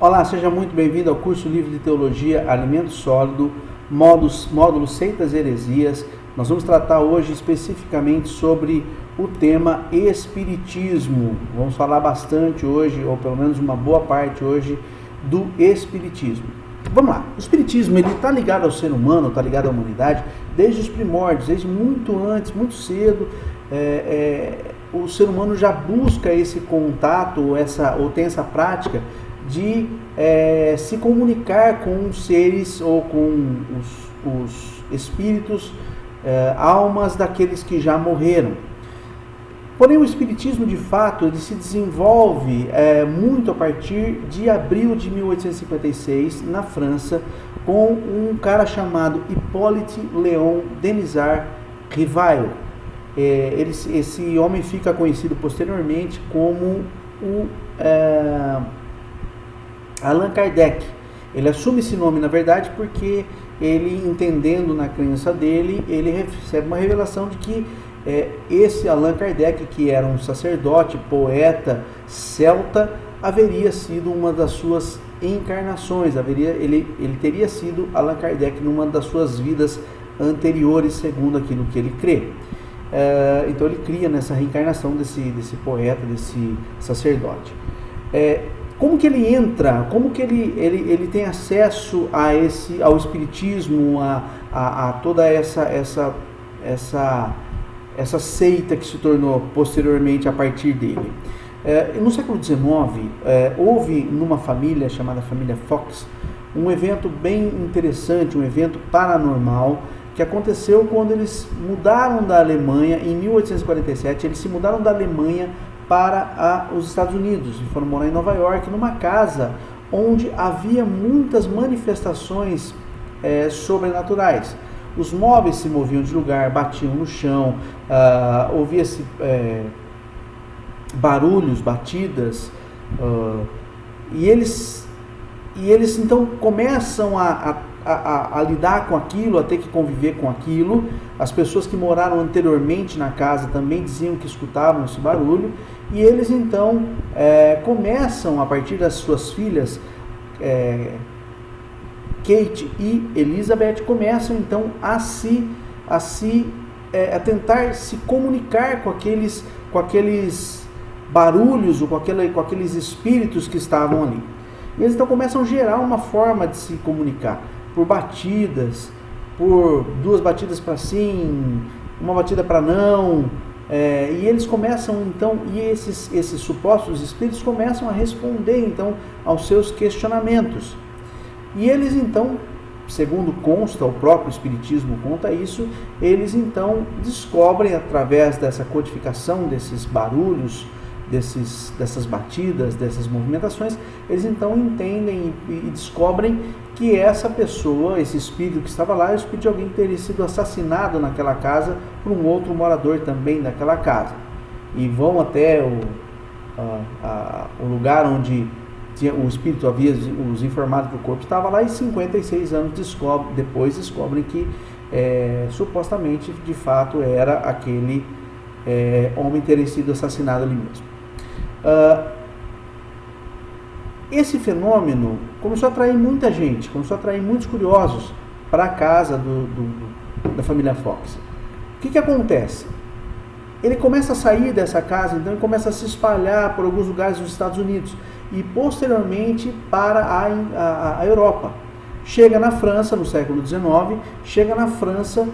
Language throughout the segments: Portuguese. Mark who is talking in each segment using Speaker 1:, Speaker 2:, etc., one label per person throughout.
Speaker 1: Olá, seja muito bem-vindo ao curso livre de Teologia Alimento Sólido, módulo Seitas e Heresias. Nós vamos tratar hoje especificamente sobre o tema Espiritismo. Vamos falar bastante hoje, ou pelo menos uma boa parte hoje, do Espiritismo. Vamos lá, o Espiritismo ele está ligado ao ser humano, está ligado à humanidade desde os primórdios, desde muito antes, muito cedo. O ser humano já busca esse contato, ou tem essa prática de se comunicar com os seres ou com os espíritos, almas daqueles que já morreram. Porém, o Espiritismo, de fato, ele se desenvolve muito a partir de abril de 1856, na França, com um cara chamado Hippolyte Léon Denisard Rivail. Esse homem fica conhecido posteriormente como o Allan Kardec. Ele assume esse nome, na verdade, porque ele, entendendo na crença dele, ele recebe uma revelação de que esse Allan Kardec, que era um sacerdote, poeta, celta, haveria sido uma das suas encarnações, ele teria sido Allan Kardec numa das suas vidas anteriores, segundo aquilo que ele crê. Então ele cria nessa reencarnação desse poeta, desse sacerdote. Como que ele entra, como que ele tem acesso ao Espiritismo, a toda essa seita que se tornou posteriormente a partir dele? No século XIX, houve numa família chamada família Fox, um evento bem interessante, um evento paranormal, que aconteceu quando eles mudaram da Alemanha, em 1847, eles se mudaram da Alemanha para os Estados Unidos e foram morar em Nova York, numa casa onde havia muitas manifestações sobrenaturais. Os móveis se moviam de lugar, batiam no chão, ouvia-se barulhos, batidas, e eles então começam a lidar com aquilo, a ter que conviver com aquilo. As pessoas que moraram anteriormente na casa também diziam que escutavam esse barulho, e eles então começam, a partir das suas filhas, Kate e Elizabeth, começam então a tentar se comunicar com aqueles barulhos ou com aqueles espíritos que estavam ali. E eles então começam a gerar uma forma de se comunicar por batidas, por 2 batidas para sim, uma batida para não, e eles começam então, e esses supostos espíritos começam a responder então aos seus questionamentos. E eles então, segundo consta, o próprio Espiritismo conta isso, eles então descobrem, através dessa codificação desses barulhos, dessas batidas, dessas movimentações, eles então entendem e descobrem que essa pessoa, esse espírito que estava lá, é o espírito de alguém que teria sido assassinado naquela casa por um outro morador também daquela casa. E vão até o lugar onde o espírito havia os informado que o corpo estava lá, e 56 anos depois descobrem que supostamente, de fato, era aquele homem ter sido assassinado ali mesmo. Esse fenômeno começou a atrair muita gente, começou a atrair muitos curiosos para a casa da família Fox. O que acontece? Ele começa a sair dessa casa, então ele começa a se espalhar por alguns lugares dos Estados Unidos e posteriormente para a Europa. Chega na França no século XIX, chega na França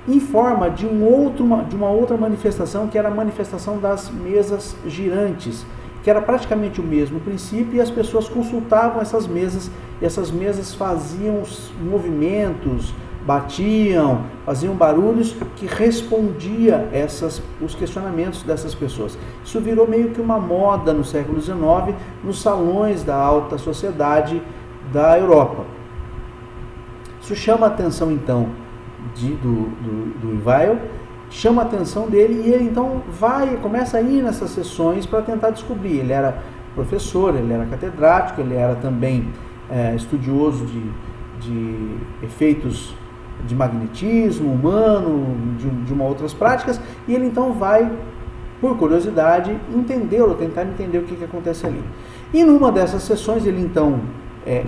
Speaker 1: em forma de uma outra manifestação, que era a manifestação das mesas girantes, que era praticamente o mesmo princípio, e as pessoas consultavam essas mesas, e essas mesas faziam movimentos, batiam, faziam barulhos que respondia os questionamentos dessas pessoas. Isso virou meio que uma moda no século XIX, nos salões da alta sociedade da Europa. Isso chama a atenção então do Rivail, chama a atenção dele, e ele então começa a ir nessas sessões para tentar descobrir. Ele era professor, ele era catedrático, ele era também estudioso de efeitos de magnetismo humano, de outras práticas, e ele então vai, por curiosidade, tentar entender o que acontece ali. E numa dessas sessões, ele então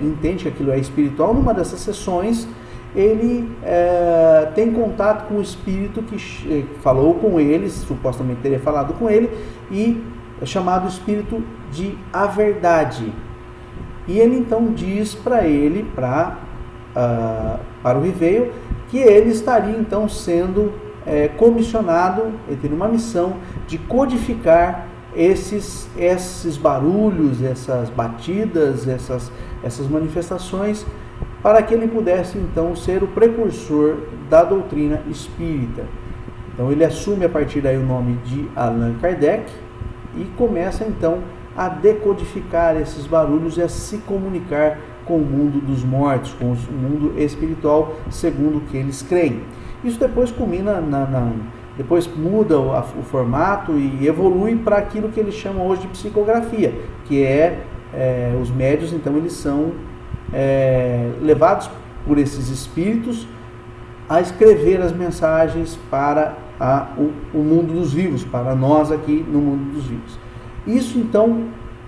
Speaker 1: entende que aquilo é espiritual. Numa dessas sessões, ele tem contato com o espírito que falou com ele, supostamente teria falado com ele, e é chamado espírito de a verdade. E ele então diz para ele, para o Riveio, que ele estaria então sendo comissionado, ele teria uma missão de codificar esses barulhos, essas batidas, essas manifestações, para que ele pudesse então ser o precursor da doutrina espírita. Então ele assume a partir daí o nome de Allan Kardec e começa então a decodificar esses barulhos e a se comunicar com o mundo dos mortos, com o mundo espiritual, segundo o que eles creem. Isso depois culmina depois muda o formato e evolui para aquilo que eles chamam hoje de psicografia, que os médiuns, então, eles são levados por esses espíritos a escrever as mensagens para o mundo dos vivos, para nós aqui no mundo dos vivos. Isso, então,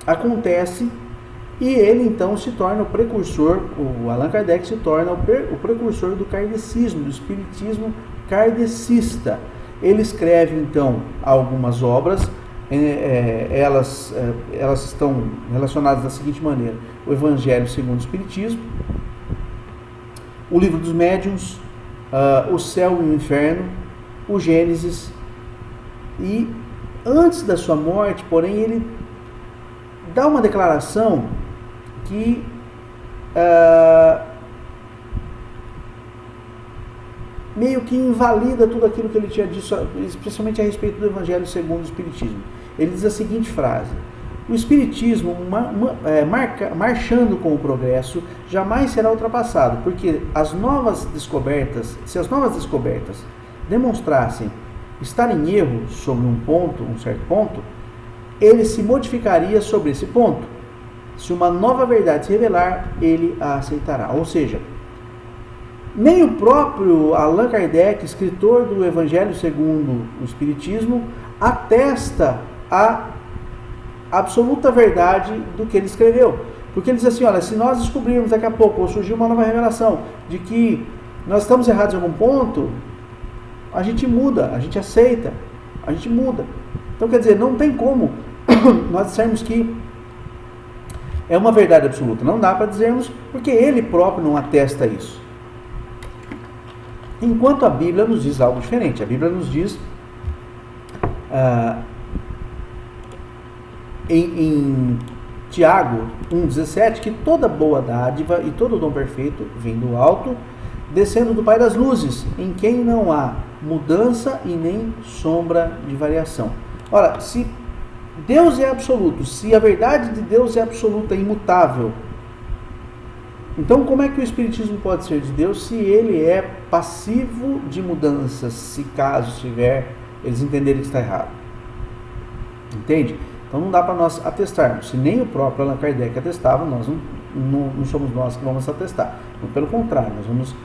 Speaker 1: acontece e ele, então, se torna o precursor, o Allan Kardec se torna o precursor do kardecismo, do espiritismo kardecista. Ele escreve, então, algumas obras, elas estão relacionadas da seguinte maneira: o Evangelho segundo o Espiritismo, o Livro dos Médiuns, o Céu e o Inferno, o Gênesis, e antes da sua morte, porém, ele dá uma declaração que meio que invalida tudo aquilo que ele tinha dito, especialmente a respeito do Evangelho segundo o Espiritismo. Ele diz a seguinte frase: o Espiritismo, marchando com o progresso, jamais será ultrapassado, porque se as novas descobertas demonstrassem estar em erro sobre um certo ponto, ele se modificaria sobre esse ponto. Se uma nova verdade se revelar, ele a aceitará. Ou seja, nem o próprio Allan Kardec, escritor do Evangelho segundo o Espiritismo, atesta a absoluta verdade do que ele escreveu. Porque ele diz assim: olha, se nós descobrirmos daqui a pouco, ou surgir uma nova revelação de que nós estamos errados em algum ponto, a gente muda, a gente aceita, a gente muda. Então, quer dizer, não tem como nós dissermos que é uma verdade absoluta. Não dá para dizermos, porque ele próprio não atesta isso. Enquanto a Bíblia nos diz algo diferente. A Bíblia nos diz, em Tiago 1,17, que toda boa dádiva e todo dom perfeito vem do alto, descendo do Pai das luzes, em quem não há mudança e nem sombra de variação. Ora, se Deus é absoluto, se a verdade de Deus é absoluta, imutável, então como é que o Espiritismo pode ser de Deus se ele é passivo de mudanças, se caso tiver, eles entenderem que está errado? Entende? Então não dá para nós atestarmos. Se nem o próprio Allan Kardec atestava, nós não somos nós que vamos atestar. Pelo contrário, nós vamos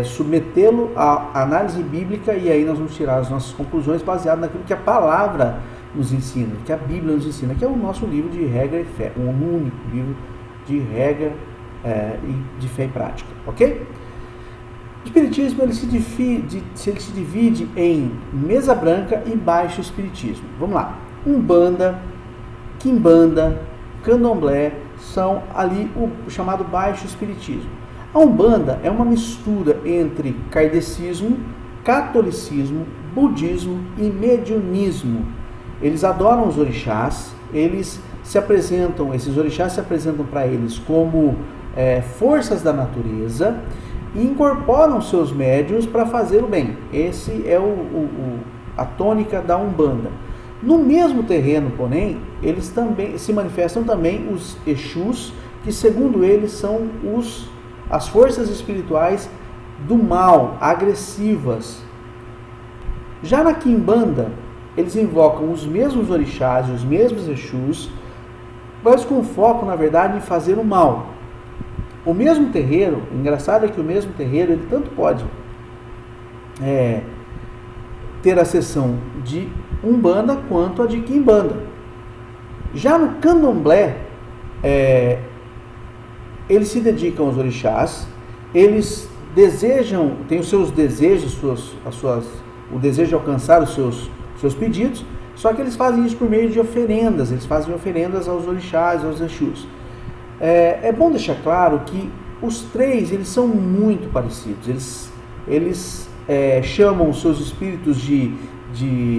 Speaker 1: submetê-lo à análise bíblica e aí nós vamos tirar as nossas conclusões baseadas naquilo que a palavra nos ensina, que a Bíblia nos ensina, que é o nosso livro de regra e fé, um único livro de regra e de fé e prática, ok? O Espiritismo ele se divide em mesa branca e baixo espiritismo. Vamos lá. Umbanda, Quimbanda, Candomblé são ali o chamado baixo espiritismo. A Umbanda é uma mistura entre kardecismo, catolicismo, budismo e mediunismo. Eles adoram os orixás, esses orixás se apresentam para eles como forças da natureza e incorporam seus médiuns para fazer o bem. Esse é a tônica da Umbanda. No mesmo terreno, porém, eles também se manifestam também os Exus, que segundo eles são as forças espirituais do mal, agressivas. Já na Quimbanda, eles invocam os mesmos orixás e os mesmos Exus, mas com foco, na verdade, em fazer o mal. O mesmo terreiro, engraçado é que o mesmo terreiro, ele tanto pode ter a sessão de Umbanda quanto a de Quimbanda. Já no candomblé, eles se dedicam aos orixás, eles desejam, têm os seus desejos, o desejo de alcançar os seus pedidos, só que eles fazem isso por meio de oferendas, eles fazem oferendas aos orixás, aos exus. É bom deixar claro que os três, eles são muito parecidos, eles chamam os seus espíritos de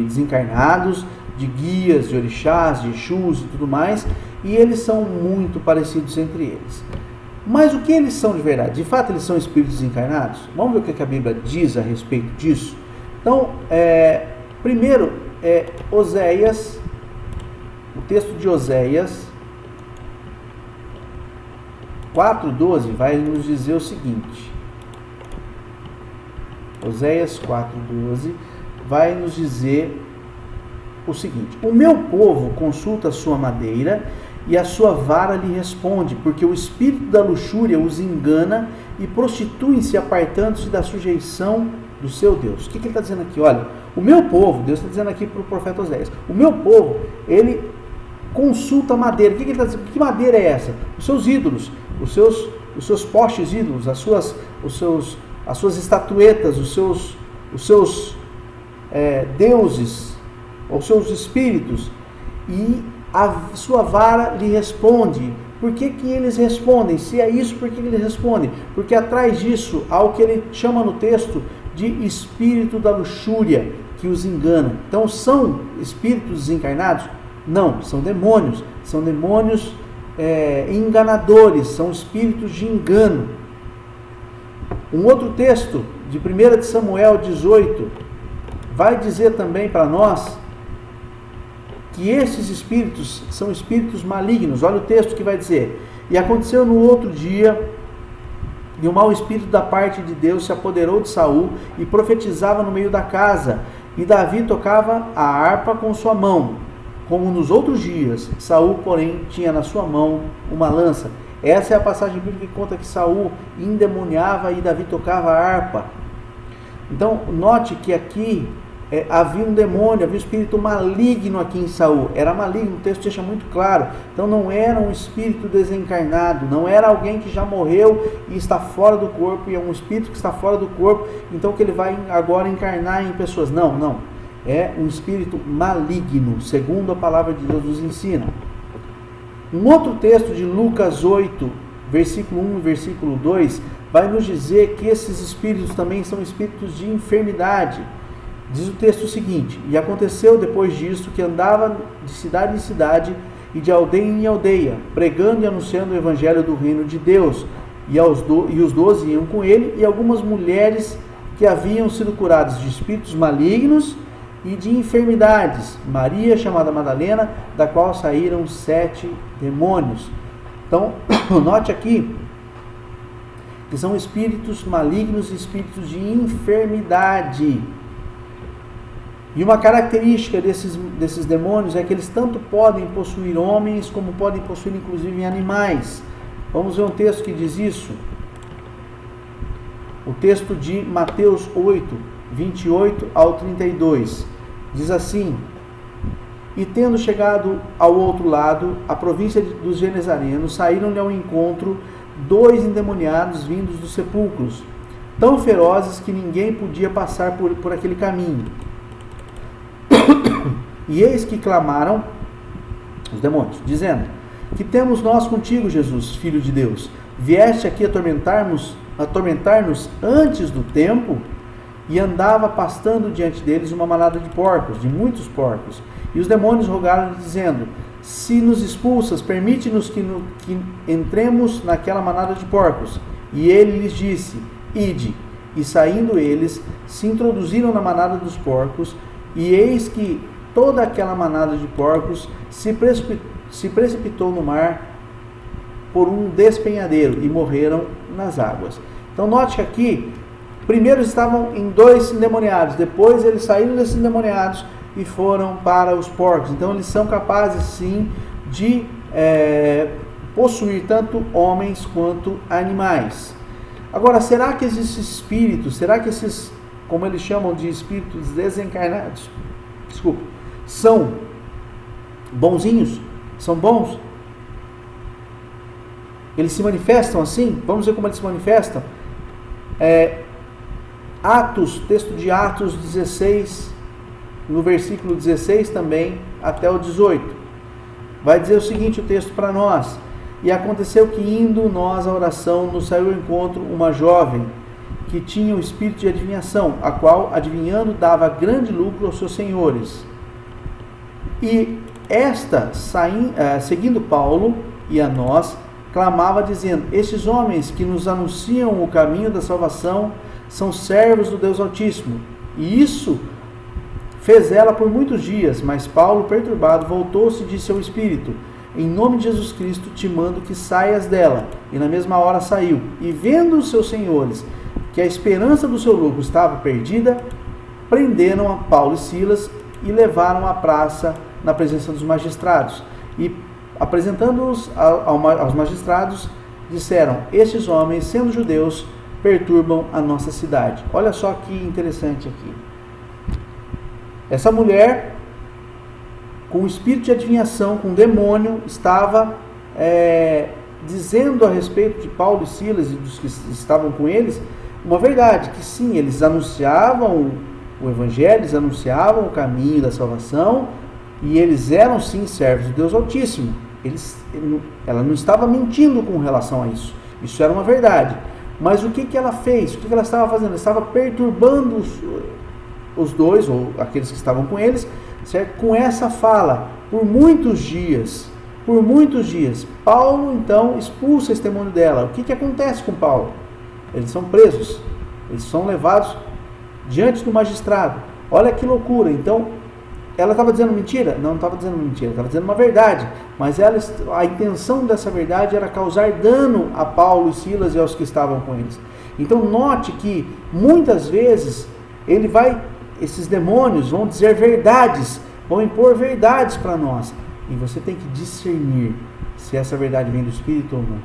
Speaker 1: desencarnados, de guias, de orixás, de exus e tudo mais, e eles são muito parecidos entre eles. Mas o que eles são de verdade? De fato, eles são espíritos desencarnados? Vamos ver o que a Bíblia diz a respeito disso? Então, primeiro, Oséias, o texto de Oséias 4:12 vai nos dizer o seguinte. Oséias 4:12 vai nos dizer o seguinte: o meu povo consulta a sua madeira e a sua vara lhe responde, porque o espírito da luxúria os engana e prostituem-se apartando-se da sujeição do seu Deus. O que ele está dizendo aqui? Olha, o meu povo, Deus está dizendo aqui para o profeta Oséias, o meu povo, ele consulta a madeira. O que ele está dizendo? Que madeira é essa? Os seus ídolos, os seus postes ídolos, as suas estatuetas, os seus deuses, os seus espíritos, e a sua vara lhe responde. Por que eles respondem? Se é isso, por que eles respondem? Porque atrás disso há o que ele chama no texto de espírito da luxúria, que os engana. Então, são espíritos desencarnados? Não, são demônios enganadores, são espíritos de engano. Um outro texto, de 1 de Samuel 18, vai dizer também para nós que esses espíritos são espíritos malignos. Olha o texto que vai dizer: e aconteceu no outro dia, e o mau espírito da parte de Deus se apoderou de Saul e profetizava no meio da casa, e Davi tocava a harpa com sua mão, como nos outros dias. Saul, porém, tinha na sua mão uma lança. Essa é a passagem bíblica que conta que Saul endemoniava e Davi tocava a harpa. Então, note que aqui havia um demônio, havia um espírito maligno aqui em Saul. Era maligno, o texto deixa muito claro. Então não era um espírito desencarnado, não era alguém que já morreu e está fora do corpo, e é um espírito que está fora do corpo, então que ele vai agora encarnar em pessoas. Não. É um espírito maligno, segundo a palavra de Deus nos ensina. Um outro texto de Lucas 8, versículo 1 e versículo 2, vai nos dizer que esses espíritos também são espíritos de enfermidade. Diz o texto o seguinte: e aconteceu depois disso que andava de cidade em cidade e de aldeia em aldeia, pregando e anunciando o evangelho do reino de Deus, e os 12 iam com ele, e algumas mulheres que haviam sido curadas de espíritos malignos e de enfermidades, Maria, chamada Madalena, da qual saíram 7 demônios. Então, note aqui que são espíritos malignos e espíritos de enfermidade. E uma característica desses demônios é que eles tanto podem possuir homens, como podem possuir inclusive animais. Vamos ver um texto que diz isso. O texto de Mateus 8, 28 ao 32. Diz assim: e tendo chegado ao outro lado, a província dos Genezarenos, saíram-lhe ao encontro 2 endemoniados vindos dos sepulcros, tão ferozes que ninguém podia passar por aquele caminho. E eis que clamaram os demônios, dizendo: que temos nós contigo, Jesus, Filho de Deus? Vieste aqui atormentar-nos antes do tempo? E andava pastando diante deles uma manada de porcos, de muitos porcos. E os demônios rogaram-lhe, dizendo: se nos expulsas, permite-nos que entremos naquela manada de porcos. E ele lhes disse: ide. E saindo eles, se introduziram na manada dos porcos, e eis que toda aquela manada de porcos se precipitou no mar por um despenhadeiro, e morreram nas águas. Então note que aqui, primeiro estavam em 2 endemoniados, depois eles saíram desses endemoniados e foram para os porcos. Então eles são capazes sim de possuir tanto homens quanto animais. Agora, será que esses espíritos, como eles chamam de espíritos desencarnados, são bonzinhos? são bons? Eles se manifestam assim? Vamos ver como eles se manifestam. Texto de Atos 16, no versículo 16 também, até o 18. Vai dizer o seguinte, o texto para nós. E aconteceu que, indo nós à oração, nos saiu ao encontro uma jovem, que tinha o espírito de adivinhação, a qual, adivinhando, dava grande lucro aos seus senhores. E esta, seguindo Paulo e a nós, clamava dizendo: estes homens que nos anunciam o caminho da salvação são servos do Deus Altíssimo. E isso fez ela por muitos dias, mas Paulo, perturbado, voltou-se e disse ao espírito: em nome de Jesus Cristo te mando que saias dela. E na mesma hora saiu. E vendo os seus senhores que a esperança do seu lucro estava perdida, prenderam a Paulo e Silas e levaram à praça na presença dos magistrados. E apresentando-os aos magistrados, disseram: estes homens, sendo judeus, perturbam a nossa cidade. Olha só que interessante aqui. Essa mulher, com o espírito de adivinhação, com o demônio, estava dizendo a respeito de Paulo e Silas e dos que estavam com eles, uma verdade, que sim, eles anunciavam o Evangelho, eles anunciavam o caminho da salvação, e eles eram sim servos do Deus Altíssimo. Ela não estava mentindo com relação a isso. Isso era uma verdade. Mas o que ela fez? O que ela estava fazendo? Ela estava perturbando os dois, ou aqueles que estavam com eles, certo? Com essa fala, por muitos dias. Por muitos dias. Paulo, então, expulsa esse demônio dela. O que acontece com Paulo? Eles são presos. Eles são levados diante do magistrado. Olha que loucura. Então, ela estava dizendo mentira? Não estava dizendo mentira, estava dizendo uma verdade. Mas a intenção dessa verdade era causar dano a Paulo e Silas e aos que estavam com eles. Então note que muitas vezes esses demônios vão dizer verdades, vão impor verdades para nós. E você tem que discernir se essa verdade vem do Espírito ou não.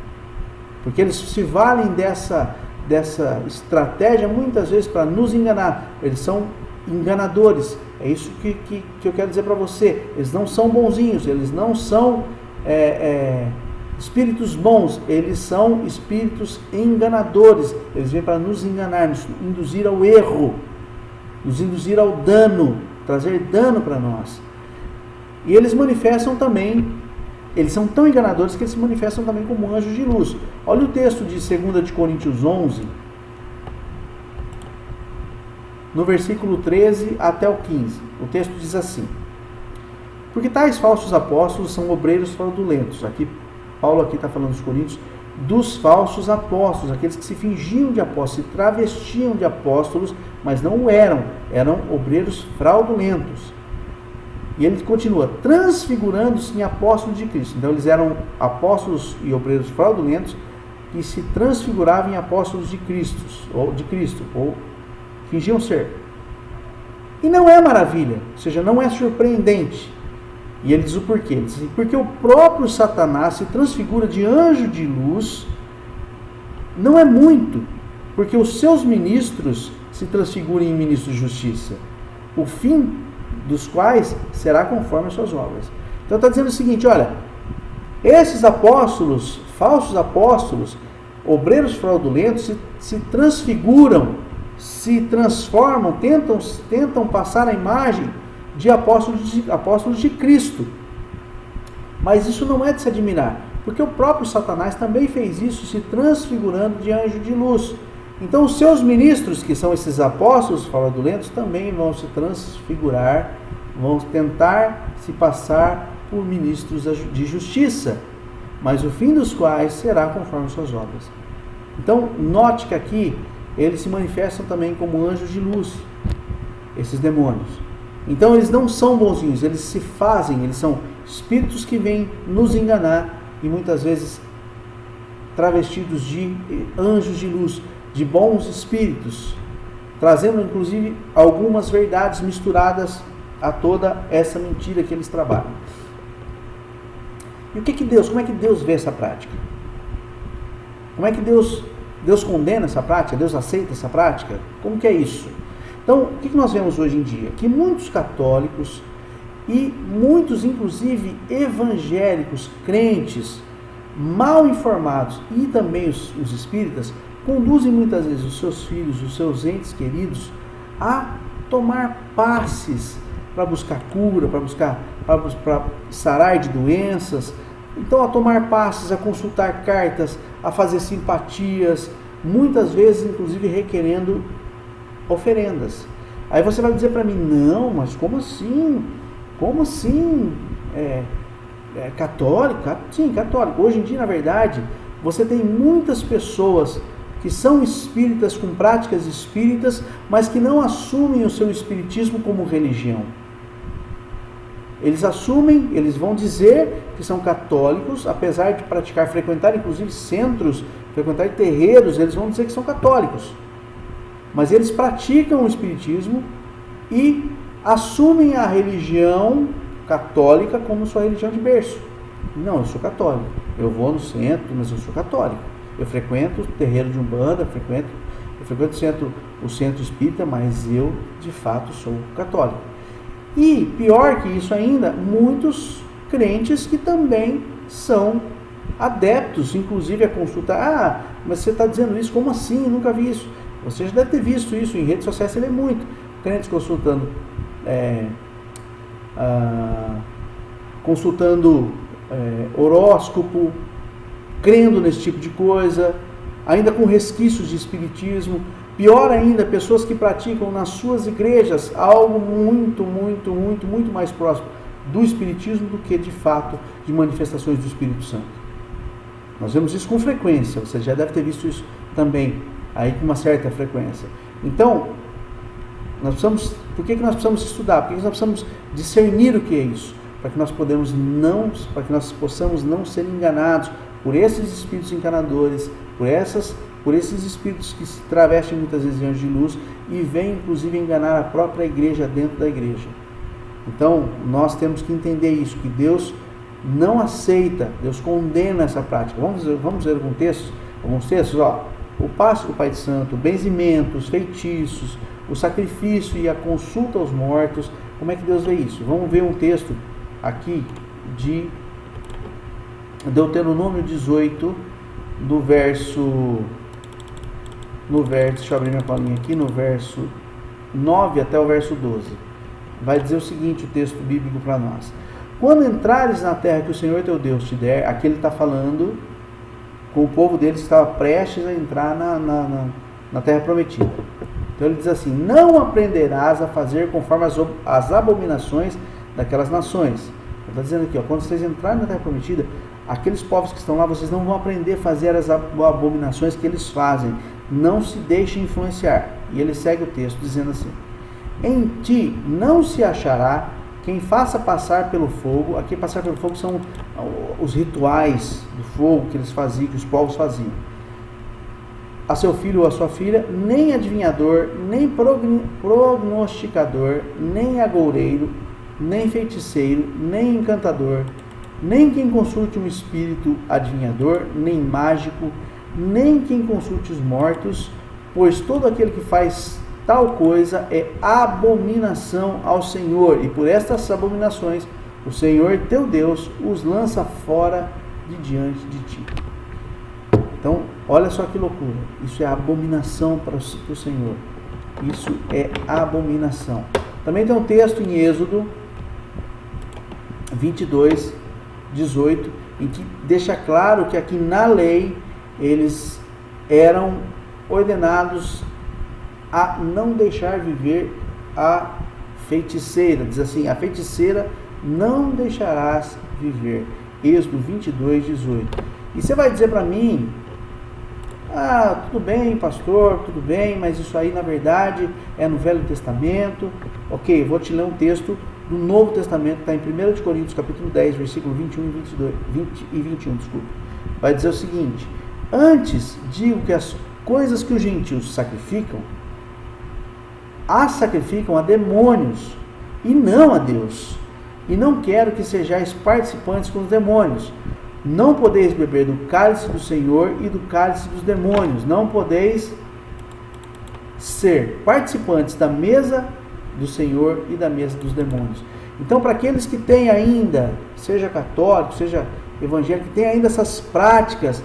Speaker 1: Porque eles se valem dessa estratégia muitas vezes para nos enganar. Eles são enganadores. É isso que eu quero dizer para você. Eles não são bonzinhos, eles não são espíritos bons, eles são espíritos enganadores. Eles vêm para nos enganar, nos induzir ao erro, nos induzir ao dano, trazer dano para nós. E eles manifestam também, eles são tão enganadores que eles se manifestam também como anjos de luz. Olha o texto de 2 Coríntios 11, no versículo 13 até o 15. O texto diz assim: porque tais falsos apóstolos são obreiros fraudulentos. Paulo está falando dos coríntios, dos falsos apóstolos, aqueles que se fingiam de apóstolos, se travestiam de apóstolos, mas não o eram obreiros fraudulentos. E ele continua, transfigurando-se em apóstolos de Cristo. Então eles eram apóstolos e obreiros fraudulentos que se transfiguravam em apóstolos de Cristo, ou fingiam ser. E não é maravilha, ou seja, não é surpreendente. E ele diz o porquê. Ele diz assim, porque o próprio Satanás se transfigura de anjo de luz, não é muito, porque os seus ministros se transfiguram em ministros de justiça, o fim dos quais será conforme as suas obras. Então está dizendo o seguinte, olha, esses apóstolos, falsos apóstolos, obreiros fraudulentos, se transfiguram, se transformam, tentam passar a imagem de apóstolos de Cristo. Mas isso não é de se admirar, porque o próprio Satanás também fez isso, se transfigurando de anjo de luz. Então os seus ministros, que são esses apóstolos fraudulentos, também vão se transfigurar, vão tentar se passar por ministros de justiça, mas o fim dos quais será conforme suas obras. Então note que aqui eles se manifestam também como anjos de luz, esses demônios. Então eles não são bonzinhos, eles se fazem, eles são espíritos que vêm nos enganar e muitas vezes travestidos de anjos de luz, de bons espíritos, trazendo inclusive algumas verdades misturadas a toda essa mentira que eles trabalham. E como é que Deus vê essa prática? Como é que Deus condena essa prática? Deus aceita essa prática? Como que é isso? Então, o que nós vemos hoje em dia? Que muitos católicos, E muitos, inclusive evangélicos, crentes, mal informados, e também os espíritas, conduzem muitas vezes os seus filhos, os seus entes queridos, a tomar passes para buscar cura, para sarar de doenças. Então, a tomar passes, a consultar cartas, a fazer simpatias, muitas vezes, inclusive, requerendo oferendas. Aí você vai dizer para mim, não, mas como assim? Como assim? Católico? Sim, católico. Hoje em dia, na verdade, você tem muitas pessoas que são espíritas, com práticas espíritas, mas que não assumem o seu espiritismo como religião. Eles assumem, eles vão dizer que são católicos, apesar de frequentar inclusive centros, frequentar terreiros, eles vão dizer que são católicos. Mas eles praticam o espiritismo e assumem a religião católica como sua religião de berço. Não, eu sou católico. Eu vou no centro, mas eu sou católico. Eu frequento o terreiro de Umbanda, eu frequento o centro espírita, mas eu, de fato, sou católico. E, pior que isso ainda, muitos crentes que também são adeptos, inclusive a consulta. Mas você está dizendo isso? Como assim? Eu nunca vi isso. Você já deve ter visto isso em redes sociais, você vê muito. Crentes consultando horóscopo, crendo nesse tipo de coisa, ainda com resquícios de espiritismo. Pior ainda, pessoas que praticam nas suas igrejas algo muito, muito, muito, muito mais próximo do espiritismo do que, de fato, de manifestações do Espírito Santo. Nós vemos isso com frequência, você já deve ter visto isso também, aí com uma certa frequência. Então, por que nós precisamos estudar? Por que nós precisamos discernir o que é isso? Para que nós possamos não ser enganados por esses espíritos enganadores, por esses espíritos que se travestem muitas vezes de anjos de luz e vêm inclusive enganar a própria igreja dentro da igreja. Então, nós temos que entender isso, que Deus não aceita, Deus condena essa prática. Vamos ver alguns textos, o passe do Pai de Santo, o benzimento, os feitiços, o sacrifício e a consulta aos mortos. Como é que Deus vê isso? Vamos ver um texto aqui de Deuteronômio 18, deixa eu abrir minha palinha aqui, no verso 9 até o verso 12. Vai dizer o seguinte, o texto bíblico para nós. Quando entrares na terra que o Senhor teu Deus te der, aqui ele está falando com o povo dele que estava prestes a entrar na terra prometida. Então ele diz assim, não aprenderás a fazer conforme as abominações daquelas nações. Ele está dizendo aqui, quando vocês entrarem na terra prometida, aqueles povos que estão lá, vocês não vão aprender a fazer as abominações que eles fazem. Não se deixem influenciar. E ele segue o texto dizendo assim, em ti não se achará quem faça passar pelo fogo. Aqui passar pelo fogo são os rituais do fogo que eles faziam, que os povos faziam. A seu filho ou a sua filha, nem adivinhador, nem prognosticador, nem agoureiro, nem feiticeiro, nem encantador, nem quem consulte um espírito adivinhador, nem mágico, nem quem consulte os mortos, pois todo aquele que faz tal coisa é abominação ao Senhor, e por estas abominações o Senhor teu Deus os lança fora de diante de ti. Então, olha só que loucura, isso é abominação para o Senhor, isso é abominação. Também tem um texto em Êxodo 22, 18, em que deixa claro que aqui na lei eles eram ordenados a não deixar viver a feiticeira. Diz assim, a feiticeira não deixarás viver. Êxodo 22, 18. E você vai dizer para mim, tudo bem, pastor, tudo bem, mas isso aí na verdade é no Velho Testamento. Ok, vou te ler um texto do Novo Testamento, está em 1 Coríntios capítulo 10, versículo 21 e 21, desculpa. Vai dizer o seguinte, antes digo que as coisas que os gentios sacrificam, as sacrificam a demônios e não a Deus. E não quero que sejais participantes com os demônios. Não podeis beber do cálice do Senhor e do cálice dos demônios. Não podeis ser participantes da mesa do Senhor e da mesa dos demônios. Então, para aqueles que têm ainda, seja católico, seja evangélico, que têm ainda essas práticas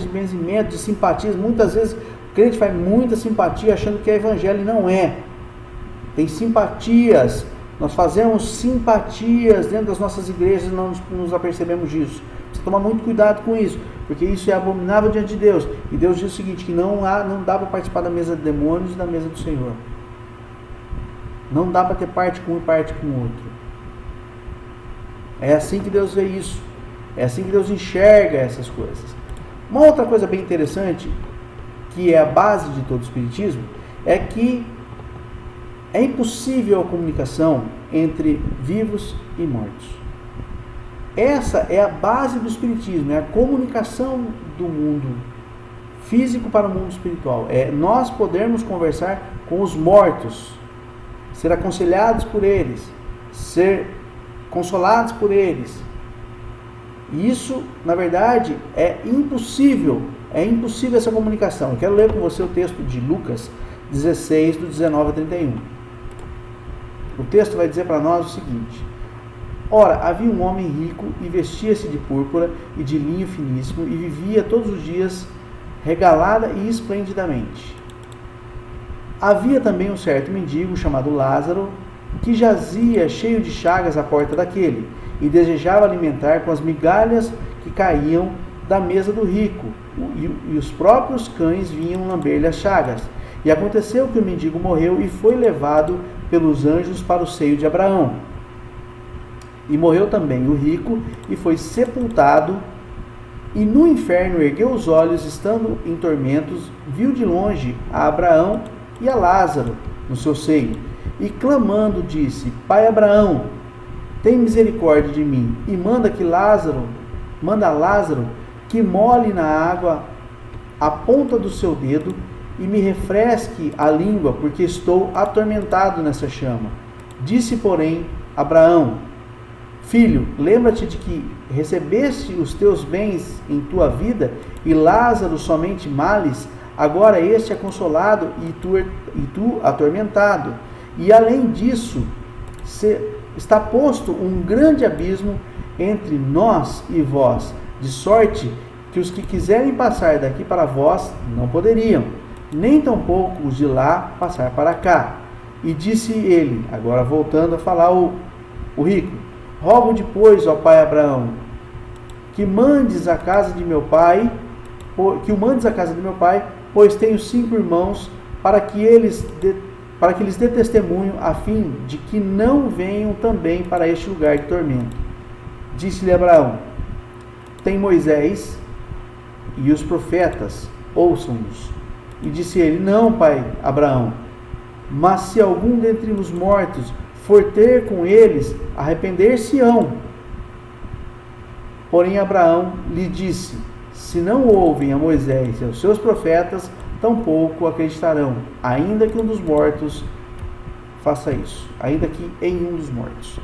Speaker 1: de benzimento, de simpatias, muitas vezes o crente faz muita simpatia achando que é evangelho e não é. Tem simpatias, nós fazemos simpatias dentro das nossas igrejas e não nos apercebemos disso. Precisa tomar muito cuidado com isso, porque isso é abominável diante de Deus. E Deus diz o seguinte, que não dá para participar da mesa de demônios e da mesa do Senhor. Não dá para ter parte com um e parte com o outro. É assim que Deus vê isso. É assim que Deus enxerga essas coisas. Uma outra coisa bem interessante, que é a base de todo o Espiritismo, é que é impossível a comunicação entre vivos e mortos. Essa é a base do Espiritismo, é a comunicação do mundo físico para o mundo espiritual. É nós podermos conversar com os mortos, ser aconselhados por eles, ser consolados por eles. E isso, na verdade, é impossível essa comunicação. Eu quero ler com você o texto de Lucas 16, do 19 a 31. O texto vai dizer para nós o seguinte: ora, havia um homem rico e vestia-se de púrpura e de linho finíssimo e vivia todos os dias regalada e esplendidamente. Havia também um certo mendigo chamado Lázaro, que jazia cheio de chagas à porta daquele, e desejava alimentar com as migalhas que caíam da mesa do rico, e os próprios cães vinham lamber-lhe as chagas. E aconteceu que o mendigo morreu e foi levado pelos anjos para o seio de Abraão. E morreu também o rico e foi sepultado, e no inferno ergueu os olhos, estando em tormentos, viu de longe a Abraão e a Lázaro no seu seio, e clamando disse: Pai Abraão, tem misericórdia de mim, e manda Lázaro que molhe na água a ponta do seu dedo e me refresque a língua, porque estou atormentado nessa chama. Disse, porém, Abraão: Filho, lembra-te de que recebeste os teus bens em tua vida, e Lázaro somente males. Agora este é consolado e tu atormentado. E além disso, está posto um grande abismo entre nós e vós, de sorte que os que quiserem passar daqui para vós não poderiam, nem tampouco os de lá passar para cá. E disse ele, agora voltando a falar o rico: Rogo depois, ó pai Abraão, que mandes a casa de meu pai, pois tenho 5 irmãos, para que lhes dê testemunho, a fim de que não venham também para este lugar de tormento. Disse-lhe Abraão: Tem Moisés e os profetas, ouçam-nos. E disse ele: Não, pai Abraão, mas se algum dentre os mortos for ter com eles, arrepender-se-ão. Porém Abraão lhe disse: Se não ouvem a Moisés e aos seus profetas, tampouco acreditarão, ainda que um dos mortos faça isso, ainda que em um dos mortos.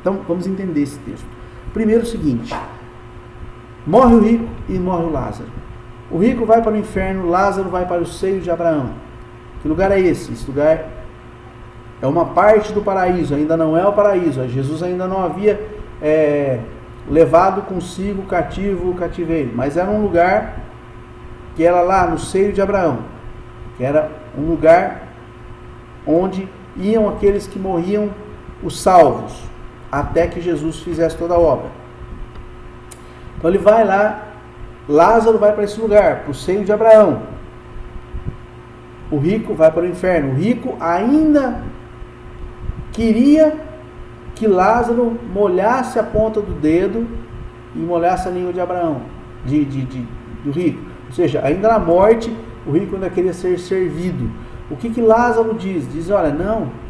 Speaker 1: Então vamos entender esse texto. Primeiro o seguinte: morre o rico e morre o Lázaro. O rico vai para o inferno, Lázaro vai para o seio de Abraão. Que lugar é esse? Esse lugar é uma parte do paraíso, ainda não é o paraíso. Jesus ainda não havia levado consigo cativo o cativeiro, mas era um lugar que era lá no seio de Abraão, que era um lugar onde iam aqueles que morriam, os salvos, até que Jesus fizesse toda a obra. Então ele vai lá, Lázaro vai para esse lugar, para o seio de Abraão. O rico vai para o inferno. O rico ainda queria que Lázaro molhasse a ponta do dedo e molhasse a língua de Abraão, do rico. Ou seja, ainda na morte, o rico ainda queria ser servido. O que Lázaro diz? Diz: olha,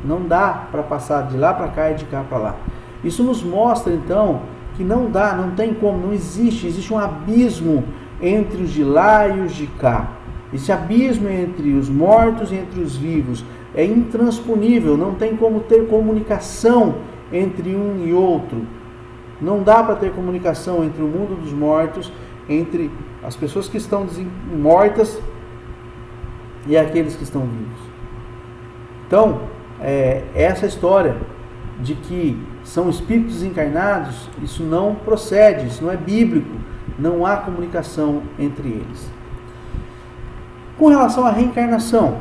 Speaker 1: não dá para passar de lá para cá e de cá para lá. Isso nos mostra, então, que não dá, não tem como, não existe um abismo entre os de lá e os de cá. Esse abismo entre os mortos e entre os vivos é intransponível, não tem como ter comunicação entre um e outro. Não dá para ter comunicação entre o mundo dos mortos, entre as pessoas que estão mortas e aqueles que estão vivos. Então, essa história de que são espíritos encarnados, isso não procede, isso não é bíblico, não há comunicação entre eles. Com relação à reencarnação,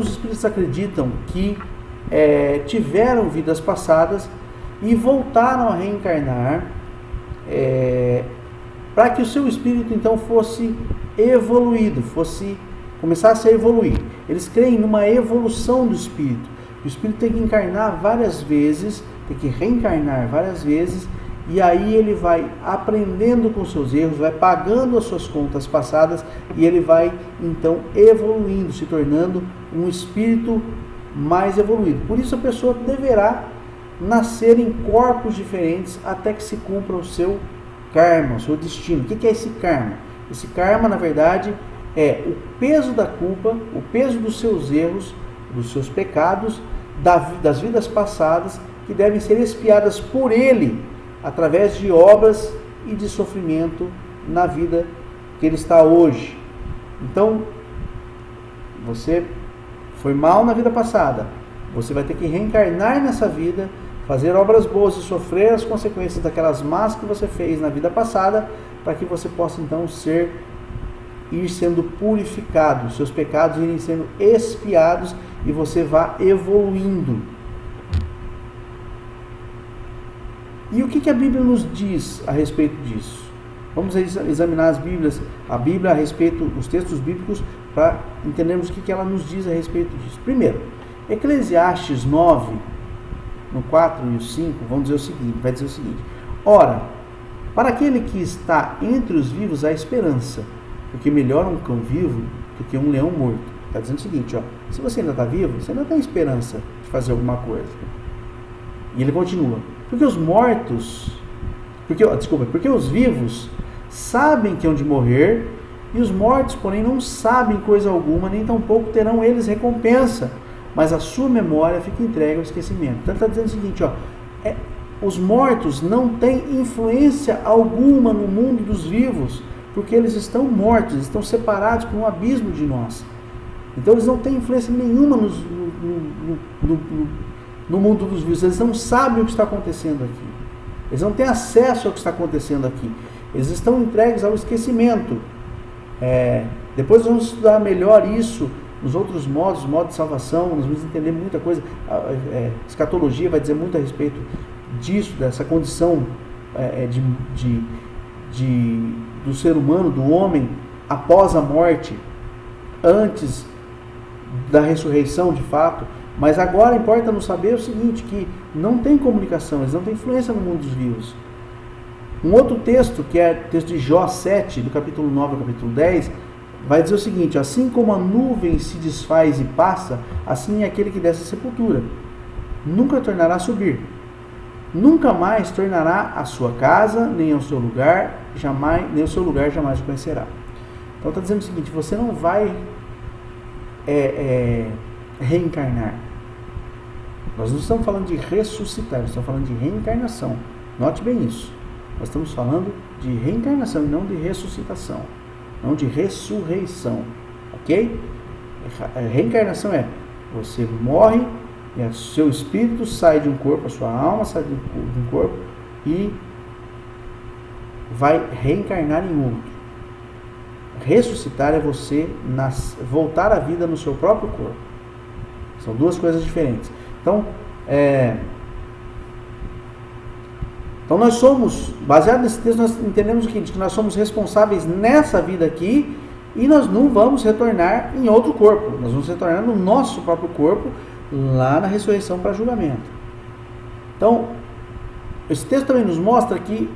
Speaker 1: os espíritos acreditam que tiveram vidas passadas e voltaram a reencarnar para que o seu espírito então fosse evoluído, começasse a evoluir. Eles creem numa evolução do espírito. O espírito tem que encarnar várias vezes, tem que reencarnar várias vezes, e aí ele vai aprendendo com seus erros, vai pagando as suas contas passadas, e ele vai então evoluindo, se tornando um espírito mais evoluído. Por isso a pessoa deverá nascer em corpos diferentes até que se cumpra o seu karma, o seu destino. O que é esse karma? Esse karma, na verdade, é o peso da culpa, o peso dos seus erros, dos seus pecados, das vidas passadas, que devem ser expiadas por ele, através de obras e de sofrimento na vida que ele está hoje. Então, você foi mal na vida passada, você vai ter que reencarnar nessa vida, fazer obras boas e sofrer as consequências daquelas más que você fez na vida passada, para que você possa então ir sendo purificado, seus pecados irem sendo expiados e você vá evoluindo. E o que a Bíblia nos diz a respeito disso? Vamos examinar a Bíblia a respeito, os textos bíblicos, para entendermos o que ela nos diz a respeito disso. Primeiro, Eclesiastes 9, no 4 e o 5, vai dizer o seguinte: ora, para aquele que está entre os vivos há esperança, porque melhor um cão vivo do que um leão morto. Está dizendo o seguinte, se você ainda está vivo, você ainda tem esperança de fazer alguma coisa. E ele continua: porque os vivos sabem que hão de morrer, e os mortos, porém, não sabem coisa alguma, nem tampouco terão eles recompensa, mas a sua memória fica entregue ao esquecimento. Então está dizendo o seguinte, os mortos não têm influência alguma no mundo dos vivos, porque eles estão mortos, estão separados por um abismo de nós. Então eles não têm influência nenhuma no mundo dos vivos, eles não sabem o que está acontecendo aqui, eles não têm acesso ao que está acontecendo aqui, eles estão entregues ao esquecimento. Depois vamos estudar melhor isso nos outros modos de salvação, nós vamos entender muita coisa. Escatologia vai dizer muito a respeito disso, dessa condição do ser humano, do homem, após a morte, antes da ressurreição de fato. Mas agora importa nos saber o seguinte, que não tem comunicação, eles não têm influência no mundo dos vivos. Um outro texto, que é o texto de Jó 7, do capítulo 9 ao capítulo 10, vai dizer o seguinte: assim como a nuvem se desfaz e passa, assim é aquele que desce à sepultura. Nunca tornará a subir, nunca mais tornará à sua casa, nem ao seu lugar, nem o seu lugar jamais o conhecerá. Então está dizendo o seguinte: você não vai reencarnar. Nós não estamos falando de ressuscitar, nós estamos falando de reencarnação. Note bem isso. Nós estamos falando de reencarnação e não de ressuscitação, não de ressurreição, ok? Reencarnação você morre e o seu espírito sai de um corpo, a sua alma sai de um corpo e vai reencarnar em outro. Ressuscitar é você voltar à vida no seu próprio corpo. São duas coisas diferentes. Então nós somos, baseado nesse texto, nós entendemos o seguinte, que nós somos responsáveis nessa vida aqui e nós não vamos retornar em outro corpo. Nós vamos retornar no nosso próprio corpo, lá na ressurreição para julgamento. Então, esse texto também nos mostra que,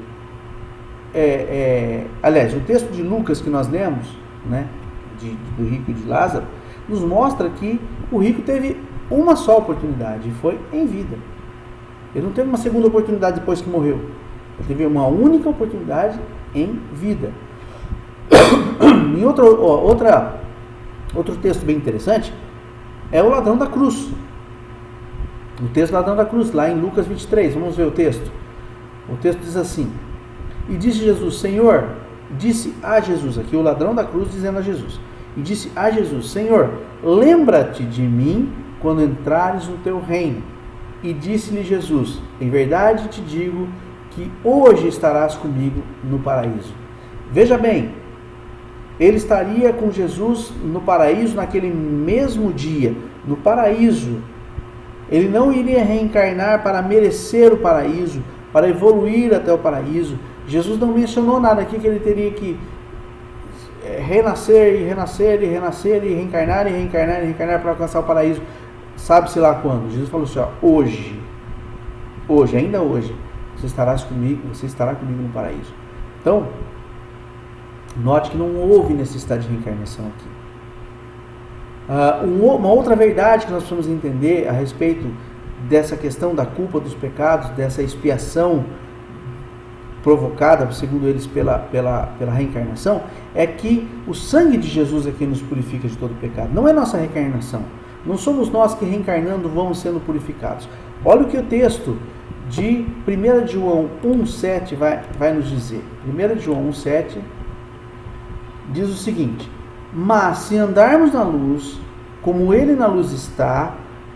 Speaker 1: aliás, o texto de Lucas que nós lemos, né, do rico e de Lázaro, nos mostra que o rico teve uma só oportunidade, e foi em vida. Ele não teve uma segunda oportunidade depois que morreu. Ele teve uma única oportunidade em vida. Em outro texto bem interessante é o ladrão da cruz. O texto do ladrão da cruz, lá em Lucas 23. Vamos ver o texto. O texto diz assim: e disse Jesus, Senhor, disse a Jesus, aqui o ladrão da cruz dizendo a Jesus, e disse a Jesus, Senhor, lembra-te de mim quando entrares no teu reino. E disse-lhe Jesus: em verdade te digo que hoje estarás comigo no paraíso. Veja bem, ele estaria com Jesus no paraíso naquele mesmo dia, no paraíso. Ele não iria reencarnar para merecer o paraíso, para evoluir até o paraíso. Jesus não mencionou nada aqui que ele teria que renascer e renascer e renascer e reencarnar e reencarnar e reencarnar para alcançar o paraíso. Sabe-se lá quando? Jesus falou assim, ó, hoje, ainda hoje, você estará comigo no paraíso. Então, note que não houve necessidade de reencarnação aqui. Uma outra verdade que nós precisamos entender a respeito dessa questão da culpa dos pecados, dessa expiação provocada, segundo eles, pela reencarnação, é que o sangue de Jesus é quem nos purifica de todo pecado. Não é nossa reencarnação. Não somos nós que reencarnando vamos sendo purificados. Olha o que o texto de 1 João 1,7 vai nos dizer. 1 João 1,7 diz o seguinte: mas se andarmos na luz, como Ele na luz está,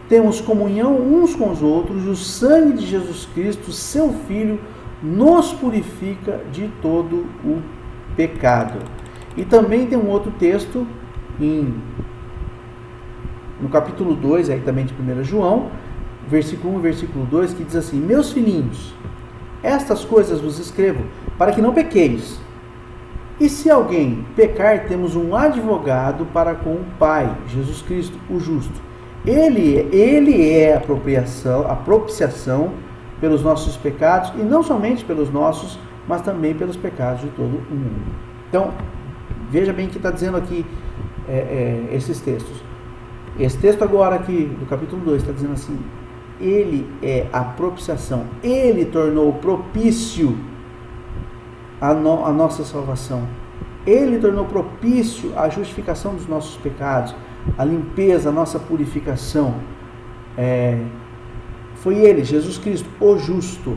Speaker 1: temos comunhão uns com os outros, e o sangue de Jesus Cristo, seu Filho, nos purifica de todo o pecado. E também tem um outro texto no capítulo 2, aí também de 1 João, versículo 1 e versículo 2, que diz assim: meus filhinhos, estas coisas vos escrevo, para que não pequeis. E se alguém pecar, temos um advogado para com o Pai, Jesus Cristo, o justo. Ele é a propiciação pelos nossos pecados, e não somente pelos nossos, mas também pelos pecados de todo o mundo. Então, veja bem o que está dizendo aqui esses textos. Esse texto agora aqui, do capítulo 2, está dizendo assim: ele é a propiciação, ele tornou propício a nossa salvação. Ele tornou propício a justificação dos nossos pecados, a limpeza, a nossa purificação. Foi Ele, Jesus Cristo, o justo,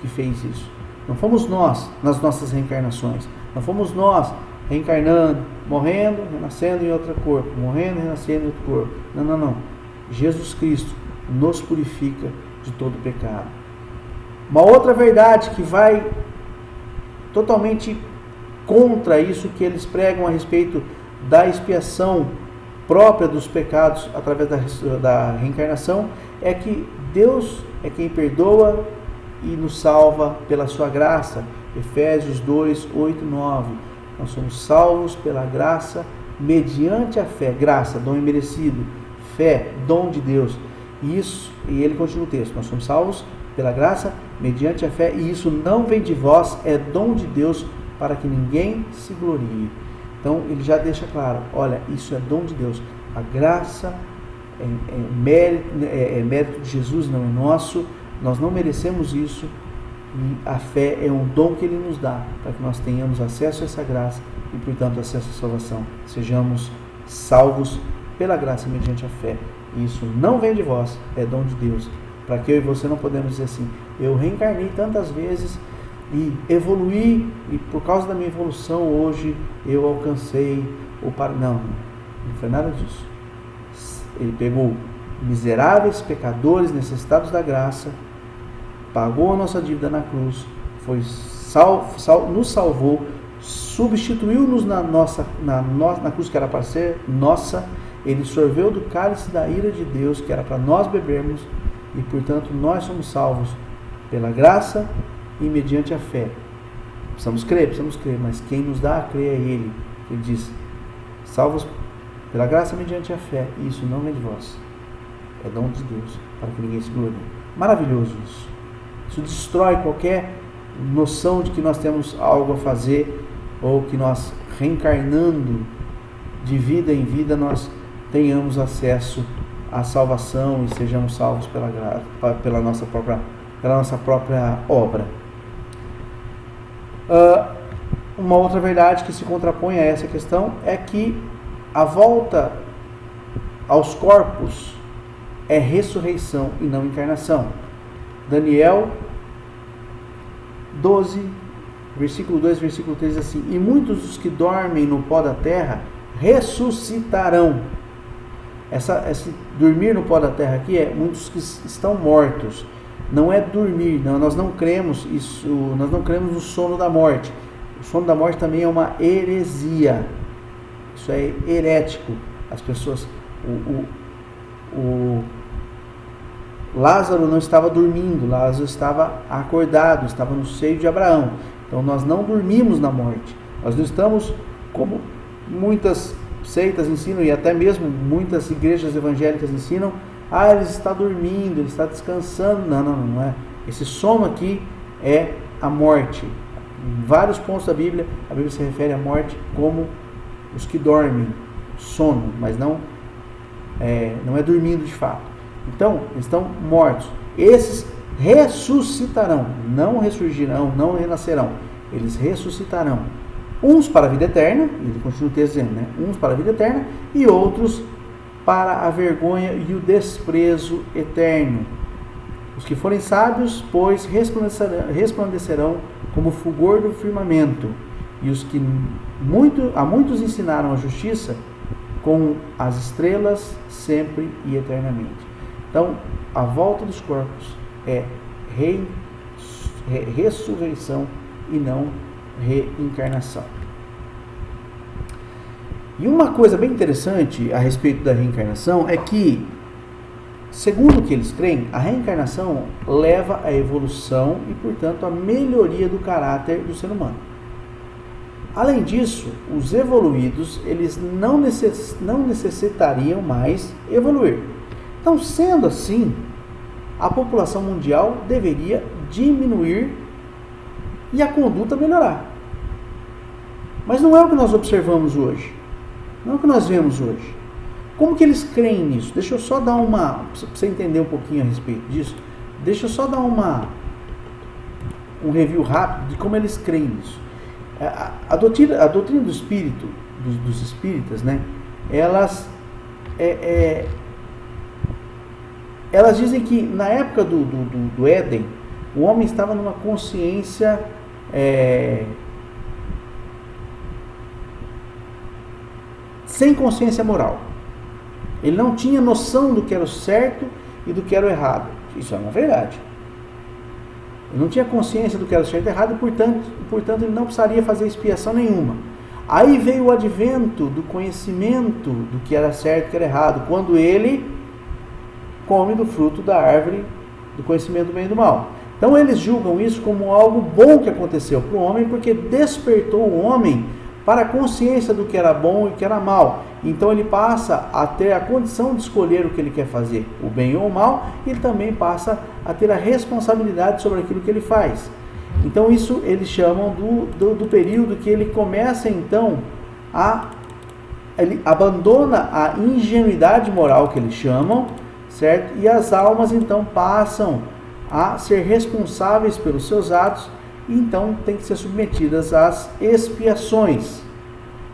Speaker 1: que fez isso. Não fomos nós nas nossas reencarnações. Não fomos nós reencarnando, morrendo, renascendo em outro corpo, morrendo, renascendo em outro corpo. Não. Jesus Cristo nos purifica de todo pecado. Uma outra verdade que vai totalmente contra isso que eles pregam a respeito da expiação própria dos pecados através da reencarnação é que Deus é quem perdoa e nos salva pela sua graça. Efésios 2, 8 e 9. Nós somos salvos pela graça mediante a fé. Graça, dom imerecido. Fé, dom de Deus. E ele continua o texto. Nós somos salvos pela graça mediante a fé, e isso não vem de vós, é dom de Deus, para que ninguém se glorie. Então ele já deixa claro, olha, isso é dom de Deus. A graça é mérito de Jesus, não é nosso. Nós não merecemos isso, e a fé é um dom que Ele nos dá, para que nós tenhamos acesso a essa graça e, portanto, acesso à salvação. Sejamos salvos pela graça mediante a fé. E isso não vem de vós, é dom de Deus. Para que eu e você não podemos dizer assim: eu reencarnei tantas vezes e evoluí, e por causa da minha evolução hoje eu alcancei o paraíso. Não foi nada disso. Ele pegou miseráveis pecadores necessitados da graça, pagou a nossa dívida na cruz, nos salvou, substituiu-nos na cruz que era para ser nossa. Ele sorveu do cálice da ira de Deus que era para nós bebermos, e portanto nós somos salvos pela graça e mediante a fé. Precisamos crer, mas quem nos dá a crer é Ele. Ele diz: salvos pela graça mediante a fé, e isso não vem de vós, é dom de Deus, para que ninguém se glorie. Maravilhoso isso. Isso destrói qualquer noção de que nós temos algo a fazer, ou que nós, reencarnando de vida em vida, nós tenhamos acesso à salvação e sejamos salvos pela nossa própria obra. Uma outra verdade que se contrapõe a essa questão é que a volta aos corpos é ressurreição e não encarnação. Daniel 12, versículo 2, versículo 3 diz assim: e muitos dos que dormem no pó da terra ressuscitarão, Esse dormir no pó da terra aqui é muitos que estão mortos. Não é dormir, não, nós não cremos isso, nós não cremos no sono da morte. O sono da morte também é uma heresia. Isso é herético. As pessoas, o Lázaro não estava dormindo, Lázaro estava acordado, estava no seio de Abraão. Então nós não dormimos na morte. Nós não estamos como muitas seitas ensinam e até mesmo muitas igrejas evangélicas ensinam, ele está dormindo, ele está descansando. Não é. Esse sono aqui é a morte. Em vários pontos da Bíblia, a Bíblia se refere à morte como os que dormem, sono, mas não é dormindo de fato. Então, eles estão mortos. Esses ressuscitarão, não ressurgirão, não renascerão. Eles ressuscitarão. Uns para a vida eterna, ele continua dizendo, né? Uns para a vida eterna e outros para a vergonha e o desprezo eterno. Os que forem sábios, pois, resplandecerão como o fulgor do firmamento, e os que a muitos ensinaram a justiça, com as estrelas sempre e eternamente. Então, a volta dos corpos é ressurreição e não reencarnação. E uma coisa bem interessante a respeito da reencarnação é que, segundo o que eles creem, a reencarnação leva à evolução e, portanto, à melhoria do caráter do ser humano. Além disso, os evoluídos, eles não necessitariam mais evoluir. Então, sendo assim, a população mundial deveria diminuir e a conduta melhorar. Mas não é o que nós observamos hoje. Não é o que nós vemos hoje. Como que eles creem nisso? Deixa eu só dar para você entender um pouquinho a respeito disso, deixa eu só dar um review rápido de como eles creem nisso. A doutrina do espírito, dos espíritas, né? Elas dizem que na época do Éden, o homem estava numa consciência sem consciência moral. Ele não tinha noção do que era o certo e do que era o errado. Isso é uma verdade. Ele não tinha consciência do que era o certo e errado, e portanto ele não precisaria fazer expiação nenhuma. Aí veio o advento do conhecimento do que era certo e do que era errado, quando ele come do fruto da árvore do conhecimento do bem e do mal. Então eles julgam isso como algo bom que aconteceu para o homem, porque despertou o homem para a consciência do que era bom e o que era mal. Então ele passa a ter a condição de escolher o que ele quer fazer, o bem ou o mal, e ele também passa a ter a responsabilidade sobre aquilo que ele faz. Então isso eles chamam do período que ele começa então ele abandona a ingenuidade moral que eles chamam, certo? E as almas então passam a ser responsáveis pelos seus atos e então tem que ser submetidas às expiações.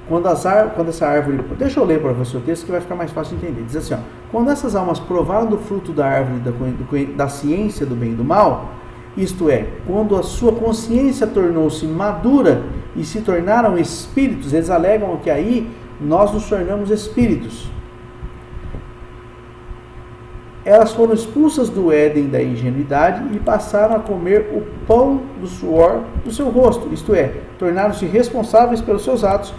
Speaker 1: Quando essa árvore... Deixa eu ler para você o texto que vai ficar mais fácil de entender. Diz assim, quando essas almas provaram do fruto da árvore da ciência do bem e do mal, isto é, quando a sua consciência tornou-se madura e se tornaram espíritos, eles alegam que aí nós nos tornamos espíritos. Elas foram expulsas do Éden da ingenuidade e passaram a comer o pão do suor do seu rosto, isto é, tornaram-se responsáveis pelos seus atos,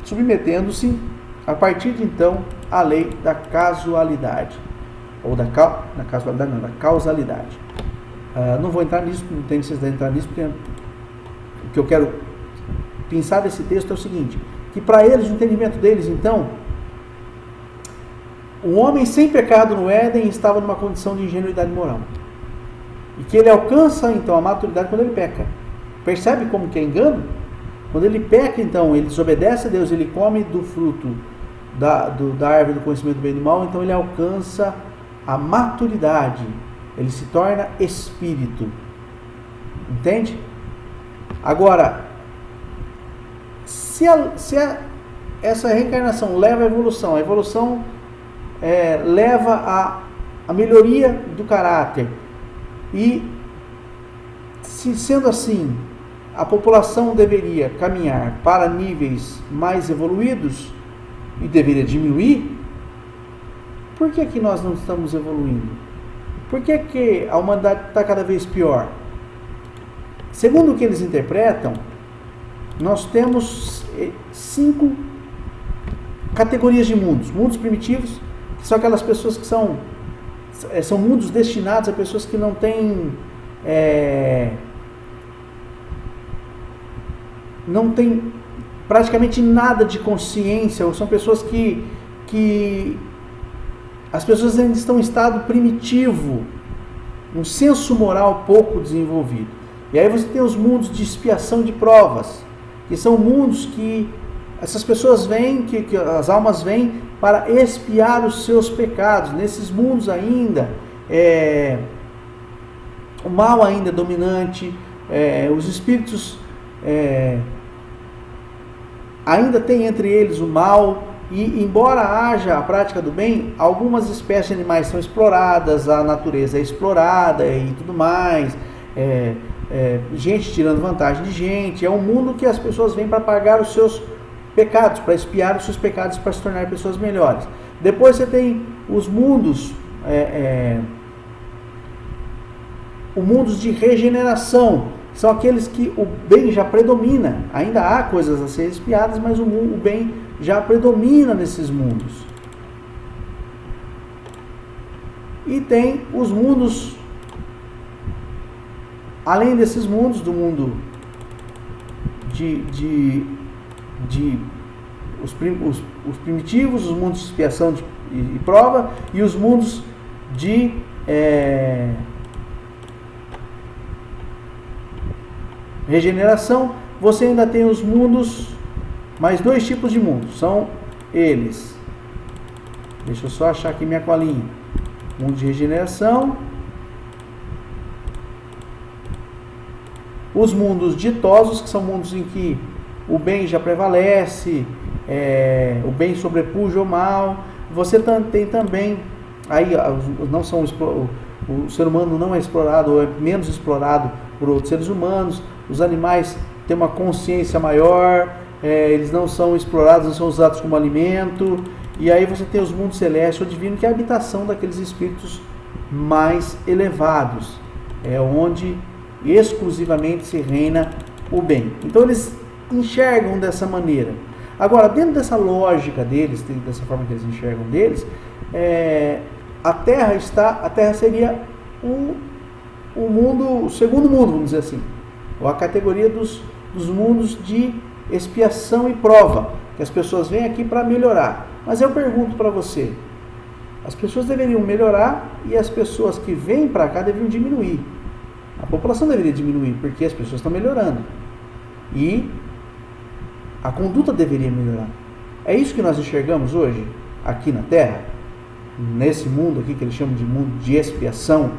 Speaker 1: submetendo-se, a partir de então, à lei da casualidade, ou da causalidade. Não vou entrar nisso, não tem necessidade de entrar nisso, porque o que eu quero pensar desse texto é o seguinte, que para eles, o entendimento deles, então, o homem sem pecado no Éden estava numa condição de ingenuidade moral. E que ele alcança, então, a maturidade quando ele peca. Percebe como que é engano? Quando ele peca, então, ele desobedece a Deus, ele come do fruto da árvore do conhecimento do bem e do mal, então ele alcança a maturidade. Ele se torna espírito. Entende? Agora, se essa reencarnação leva à evolução, a evolução leva à melhoria do caráter, e se sendo assim, a população deveria caminhar para níveis mais evoluídos e deveria diminuir, por que nós não estamos evoluindo? Por que a humanidade está cada vez pior? Segundo o que eles interpretam, nós temos 5 categorias de mundos. Mundos primitivos, que são aquelas pessoas que são mundos destinados a pessoas que não têm praticamente nada de consciência, ou são pessoas que as pessoas ainda estão em estado primitivo, um senso moral pouco desenvolvido. E aí você tem os mundos de expiação de provas, que são mundos que essas pessoas vêm, que as almas vêm para expiar os seus pecados. Nesses mundos ainda, o mal ainda é dominante, os espíritos ainda tem entre eles o mal, e embora haja a prática do bem, algumas espécies de animais são exploradas, a natureza é explorada e tudo mais, gente tirando vantagem de gente. É um mundo que as pessoas vêm para pagar os seus pecados, para expiar os seus pecados, para se tornar pessoas melhores. Depois você tem os mundos, os mundos de regeneração, são aqueles que o bem já predomina. Ainda há coisas a ser expiadas, mas o bem já predomina nesses mundos. E tem os mundos, além desses mundos, do mundo os primitivos, os mundos de expiação e prova, e os mundos de regeneração. Você ainda tem os mundos, mais 2 tipos de mundos, são eles, deixa eu só achar aqui minha colinha, mundo de regeneração, os mundos ditosos, que são mundos em que o bem já prevalece, o bem sobrepuja o mal. Você tem também, aí não são, o ser humano não é explorado, ou é menos explorado por outros seres humanos. Os animais têm uma consciência maior, eles não são explorados, não são usados como alimento. E aí você tem os mundos celestes, o divino, que é a habitação daqueles espíritos mais elevados, onde exclusivamente se reina o bem. Então eles enxergam dessa maneira. Agora, dentro dessa lógica deles, dessa forma que eles enxergam deles, a Terra seria o mundo, o segundo mundo, vamos dizer assim, ou a categoria dos mundos de expiação e prova, que as pessoas vêm aqui para melhorar. Mas eu pergunto para você, as pessoas deveriam melhorar e as pessoas que vêm para cá deveriam diminuir. A população deveria diminuir, porque as pessoas estão melhorando. E a conduta deveria melhorar. É isso que nós enxergamos hoje, aqui na Terra, nesse mundo aqui que eles chamam de mundo de expiação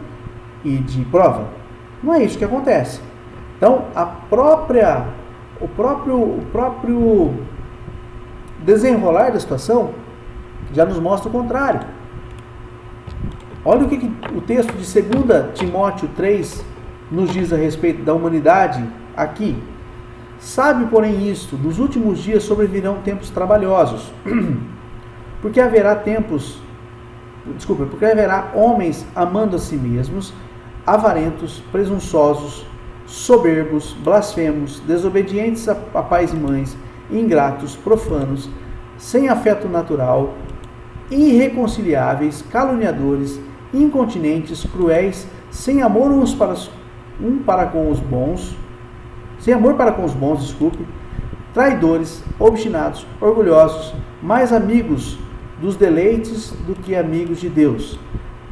Speaker 1: e de prova. Não é isso que acontece. Então, o próprio desenrolar da situação já nos mostra o contrário. Olha o que o texto de 2 Timóteo 3 nos diz a respeito da humanidade aqui. Sabe, porém, isto, nos últimos dias sobrevirão tempos trabalhosos, porque haverá homens amando a si mesmos, avarentos, presunçosos, soberbos, blasfemos, desobedientes a pais e mães, ingratos, profanos, sem afeto natural, irreconciliáveis, caluniadores, incontinentes, cruéis, sem amor para com os bons, traidores, obstinados, orgulhosos, mais amigos dos deleites do que amigos de Deus,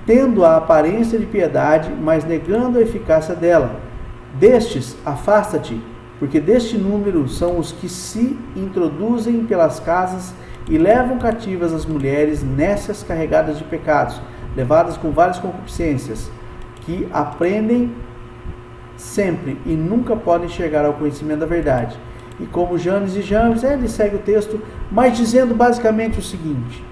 Speaker 1: tendo a aparência de piedade, mas negando a eficácia dela. Destes, afasta-te, porque deste número são os que se introduzem pelas casas e levam cativas as mulheres nécias carregadas de pecados, levadas com várias concupiscências, que aprendem sempre e nunca podem chegar ao conhecimento da verdade. E como Janes e James, ele segue o texto, mas dizendo basicamente o seguinte,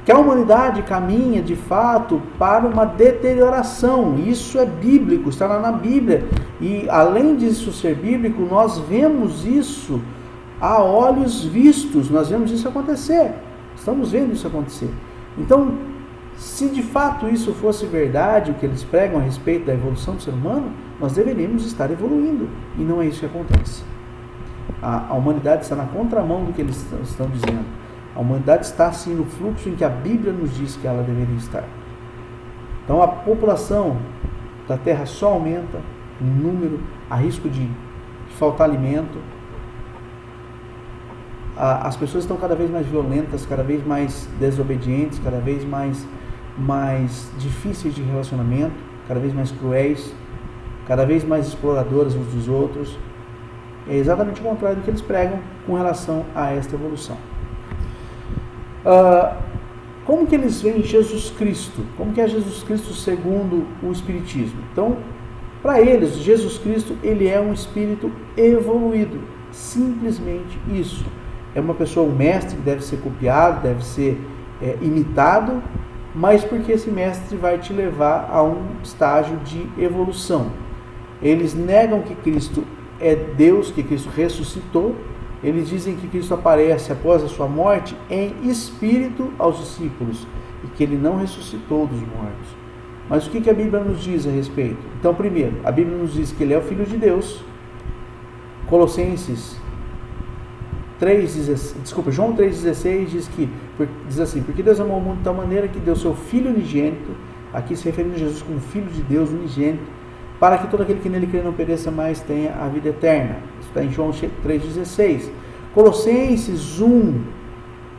Speaker 1: que a humanidade caminha de fato para uma deterioração. Isso é bíblico, está lá na Bíblia, e além disso ser bíblico, nós vemos isso a olhos vistos, nós vemos isso acontecer, estamos vendo isso acontecer. Então, se de fato isso fosse verdade, o que eles pregam a respeito da evolução do ser humano, nós deveríamos estar evoluindo. E não é isso que acontece. A humanidade está na contramão do que eles estão dizendo. A humanidade está assim no fluxo em que a Bíblia nos diz que ela deveria estar. Então a população da Terra só aumenta em número, há risco de faltar alimento. As pessoas estão cada vez mais violentas, cada vez mais desobedientes, cada vez mais difíceis de relacionamento, cada vez mais cruéis, cada vez mais exploradoras uns dos outros. É exatamente o contrário do que eles pregam com relação a esta evolução. Como que eles veem Jesus Cristo? Como que é Jesus Cristo segundo o Espiritismo? Então, para eles, Jesus Cristo, ele é um espírito evoluído. Simplesmente isso. É uma pessoa, um mestre que deve ser copiado, deve ser imitado, mas porque esse mestre vai te levar a um estágio de evolução. Eles negam que Cristo é Deus, que Cristo ressuscitou. Eles dizem que Cristo aparece após a sua morte em espírito aos discípulos e que ele não ressuscitou dos mortos. Mas o que a Bíblia nos diz a respeito? Então, primeiro, a Bíblia nos diz que ele é o Filho de Deus. João 3,16 diz assim: porque Deus amou o mundo de tal maneira que deu seu Filho unigênito, aqui se referindo a Jesus como Filho de Deus unigênito, para que todo aquele que nele crê não pereça, mas tenha a vida eterna. Isso está em João 3,16. Colossenses 1,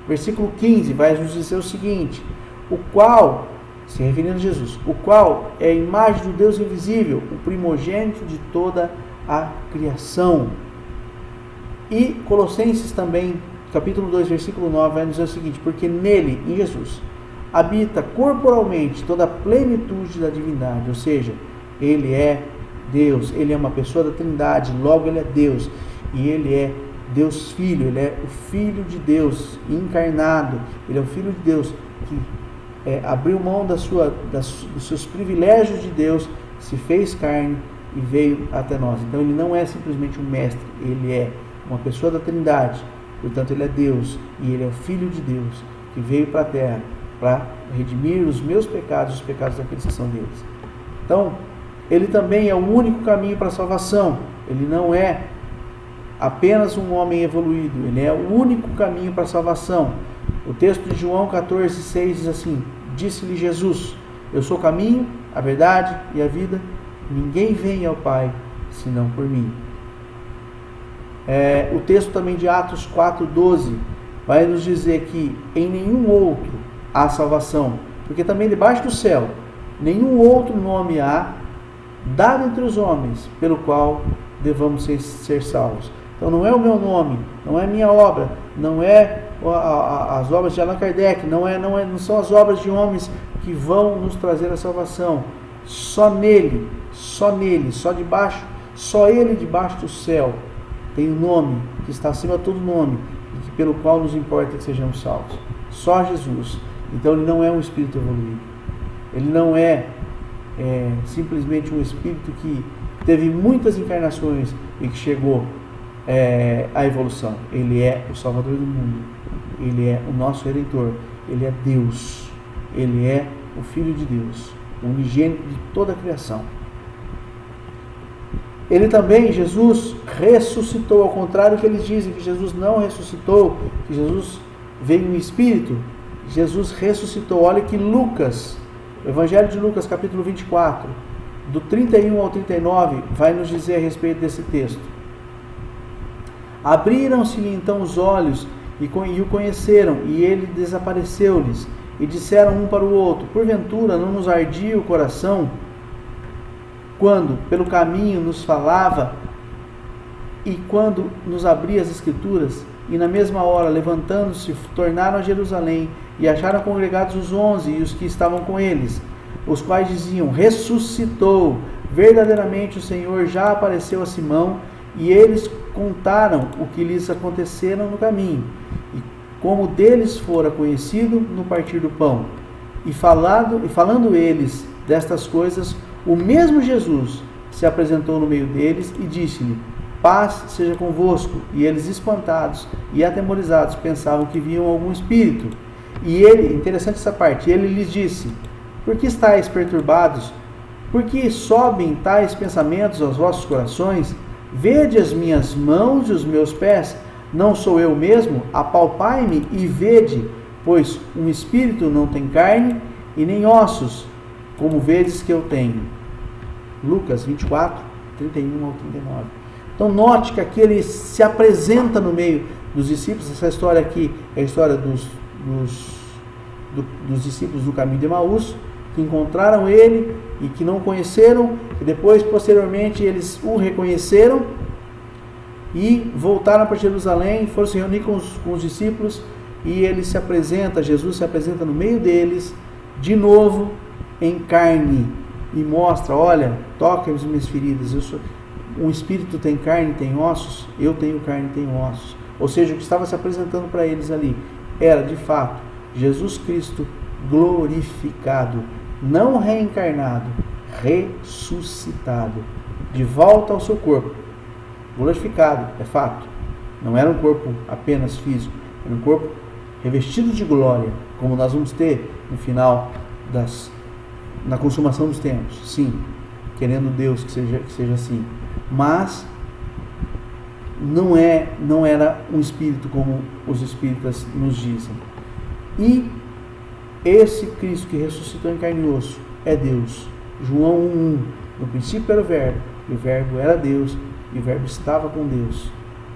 Speaker 1: versículo 15, vai nos dizer o seguinte: o qual, se referindo a Jesus, o qual é a imagem do Deus invisível, o primogênito de toda a criação. E Colossenses também, capítulo 2, versículo 9, vai nos dizer o seguinte: porque nele, em Jesus, habita corporalmente toda a plenitude da divindade, ou seja, ele é Deus, ele é uma pessoa da Trindade, logo ele é Deus, e ele é Deus Filho, ele é o Filho de Deus encarnado, ele é o Filho de Deus que abriu mão dos seus privilégios de Deus, se fez carne e veio até nós. Então ele não é simplesmente um mestre, ele é uma pessoa da Trindade, portanto ele é Deus, e ele é o Filho de Deus, que veio para a terra para redimir os meus pecados e os pecados daqueles que são deles. Então, ele também é o único caminho para a salvação. Ele não é apenas um homem evoluído, ele é o único caminho para a salvação. O texto de João 14,6 diz assim: disse-lhe Jesus: eu sou o caminho, a verdade e a vida, ninguém vem ao Pai senão por mim. O texto também de Atos 4,12 vai nos dizer que em nenhum outro há salvação, porque também debaixo do céu nenhum outro nome há dado entre os homens pelo qual devamos ser salvos. Então não é o meu nome, não é a minha obra, não é as obras de Allan Kardec, não são as obras de homens que vão nos trazer a salvação. Só nele, só ele debaixo do céu tem um nome que está acima de todo nome e que pelo qual nos importa que sejamos salvos. Só Jesus. Então ele não é um espírito evoluído. Ele não é simplesmente um espírito que teve muitas encarnações e que chegou à evolução. Ele é o Salvador do mundo. Ele é o nosso Redentor. Ele é Deus. Ele é o Filho de Deus, o unigênito de toda a criação. Ele também, Jesus, ressuscitou, ao contrário do que eles dizem, que Jesus não ressuscitou, que Jesus veio em espírito. Jesus ressuscitou. Olha que Lucas, o Evangelho de Lucas, capítulo 24, do 31 ao 39, vai nos dizer a respeito desse texto. Abriram-se-lhe então os olhos e o conheceram, e ele desapareceu-lhes, e disseram um para o outro: porventura não nos ardia o coração quando pelo caminho nos falava e quando nos abria as Escrituras? E na mesma hora, levantando-se, tornaram a Jerusalém e acharam congregados os 11 e os que estavam com eles, os quais diziam: ressuscitou, verdadeiramente o Senhor já apareceu a Simão. E eles contaram o que lhes aconteceram no caminho, e como deles fora conhecido no partir do pão. E falando eles destas coisas, o mesmo Jesus se apresentou no meio deles e disse-lhe: paz seja convosco. E eles, espantados e atemorizados, pensavam que viam algum espírito. E ele, interessante essa parte, ele lhes disse: por que estáis perturbados? Por que sobem tais pensamentos aos vossos corações? Vede as minhas mãos e os meus pés, não sou eu mesmo? Apalpai-me e vede, pois um espírito não tem carne e nem ossos, como vedes que eu tenho. Lucas 24, 31 ao 39. Então note que aqui ele se apresenta no meio dos discípulos. Essa história aqui é a história dos discípulos do caminho de Emaús, que encontraram ele e que não conheceram, e depois, posteriormente, eles o reconheceram e voltaram para Jerusalém, foram se reunir com os discípulos, e ele se apresenta, Jesus se apresenta no meio deles, de novo, em carne, e mostra: olha, toca as minhas feridas, um espírito tem carne, tem ossos, eu tenho carne, tenho ossos. Ou seja, o que estava se apresentando para eles ali era, de fato, Jesus Cristo glorificado, não reencarnado, ressuscitado, de volta ao seu corpo, glorificado, é fato. Não era um corpo apenas físico, era um corpo revestido de glória, como nós vamos ter no final na consumação dos tempos. Sim, querendo Deus que seja assim. Mas não era um espírito como os espíritas nos dizem. E esse Cristo que ressuscitou em carne e osso é Deus. João 1:1. No princípio era o Verbo, e o Verbo era Deus, e o Verbo estava com Deus.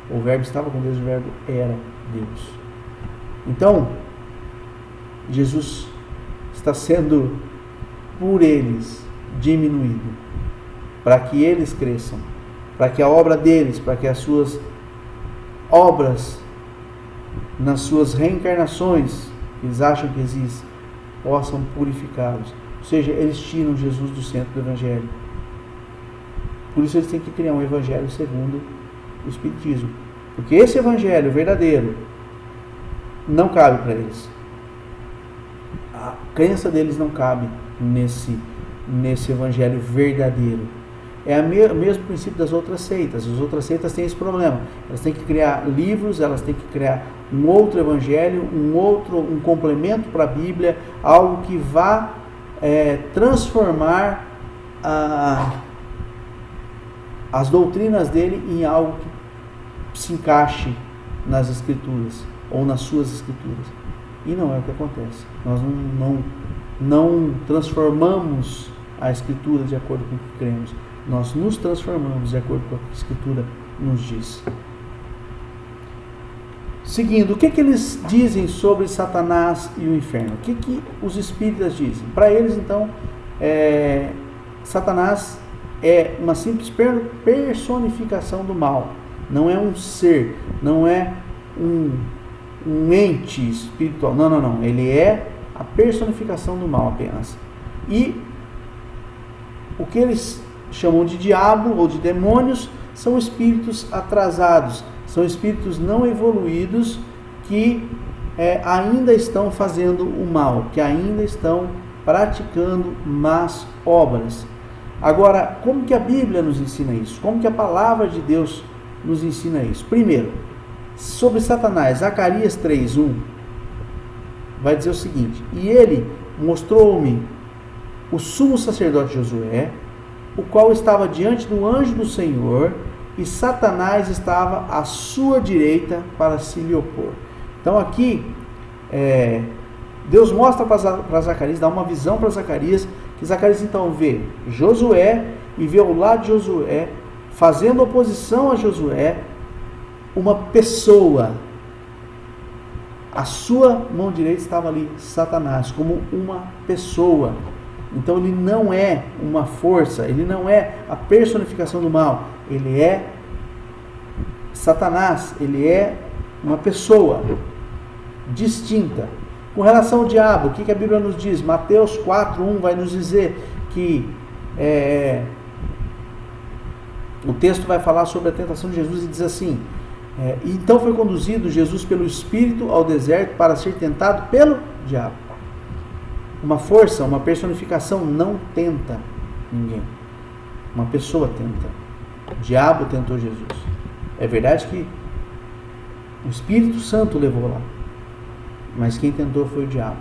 Speaker 1: O Verbo estava com Deus, e o Verbo era Deus. Então, Jesus está sendo por eles diminuído, para que eles cresçam, para que a obra deles, para que as suas obras, nas suas reencarnações, eles acham que existem, possam purificá-los. Ou seja, eles tiram Jesus do centro do Evangelho. Por isso eles têm que criar um Evangelho segundo o Espiritismo. Porque esse Evangelho verdadeiro não cabe para eles. A crença deles não cabe nesse Evangelho verdadeiro. É o mesmo princípio das outras seitas. As outras seitas têm esse problema. Elas têm que criar livros, elas têm que criar um outro evangelho, um complemento para a Bíblia, algo que vá transformar as doutrinas dele em algo que se encaixe nas Escrituras, ou nas suas Escrituras. E não é o que acontece. Nós não transformamos a Escritura de acordo com o que cremos. Nós nos transformamos de acordo com o que a Escritura nos diz. Seguindo, o que eles dizem sobre Satanás e o inferno? O que os espíritas dizem? Para eles, então, Satanás é uma simples personificação do mal. Não é um ser, não é um ente espiritual. Não. Ele é a personificação do mal apenas. E o que eles chamam de diabo ou de demônios são espíritos atrasados, são espíritos não evoluídos que ainda estão fazendo o mal, que ainda estão praticando más obras. Agora, como que a Bíblia nos ensina isso? Como que a palavra de Deus nos ensina isso? Primeiro, sobre Satanás, Zacarias 3:1 vai dizer o seguinte: e ele mostrou-me o sumo sacerdote Josué, o qual estava diante do anjo do Senhor, e Satanás estava à sua direita para se lhe opor. Então aqui, Deus mostra para Zacarias, dá uma visão para Zacarias, que Zacarias então vê Josué, e vê ao lado de Josué, fazendo oposição a Josué, uma pessoa. A sua mão direita estava ali, Satanás, como uma pessoa. Então ele não é uma força, ele não é a personificação do mal, ele é Satanás, ele é uma pessoa distinta. Com relação ao diabo, o que a Bíblia nos diz? Mateus 4:1 vai nos dizer que o texto vai falar sobre a tentação de Jesus e diz assim: então foi conduzido Jesus pelo Espírito ao deserto para ser tentado pelo diabo. Uma força, uma personificação não tenta ninguém. Uma pessoa tenta. O diabo tentou Jesus. É verdade que o Espírito Santo levou lá. mas quem tentou foi o diabo.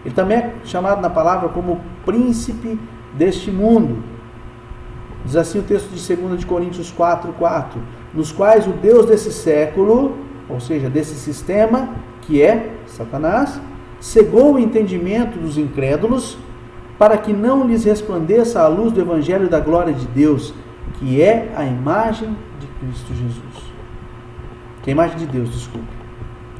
Speaker 1: Ele também é chamado na palavra como príncipe deste mundo. Diz assim o texto de 2 de Coríntios 4:4, nos quais o Deus desse século, ou seja, desse sistema, que é Satanás, cegou o entendimento dos incrédulos, para que não lhes resplandeça a luz do Evangelho da glória de Deus, que é a imagem de Cristo Jesus. Que é a imagem de Deus, desculpe.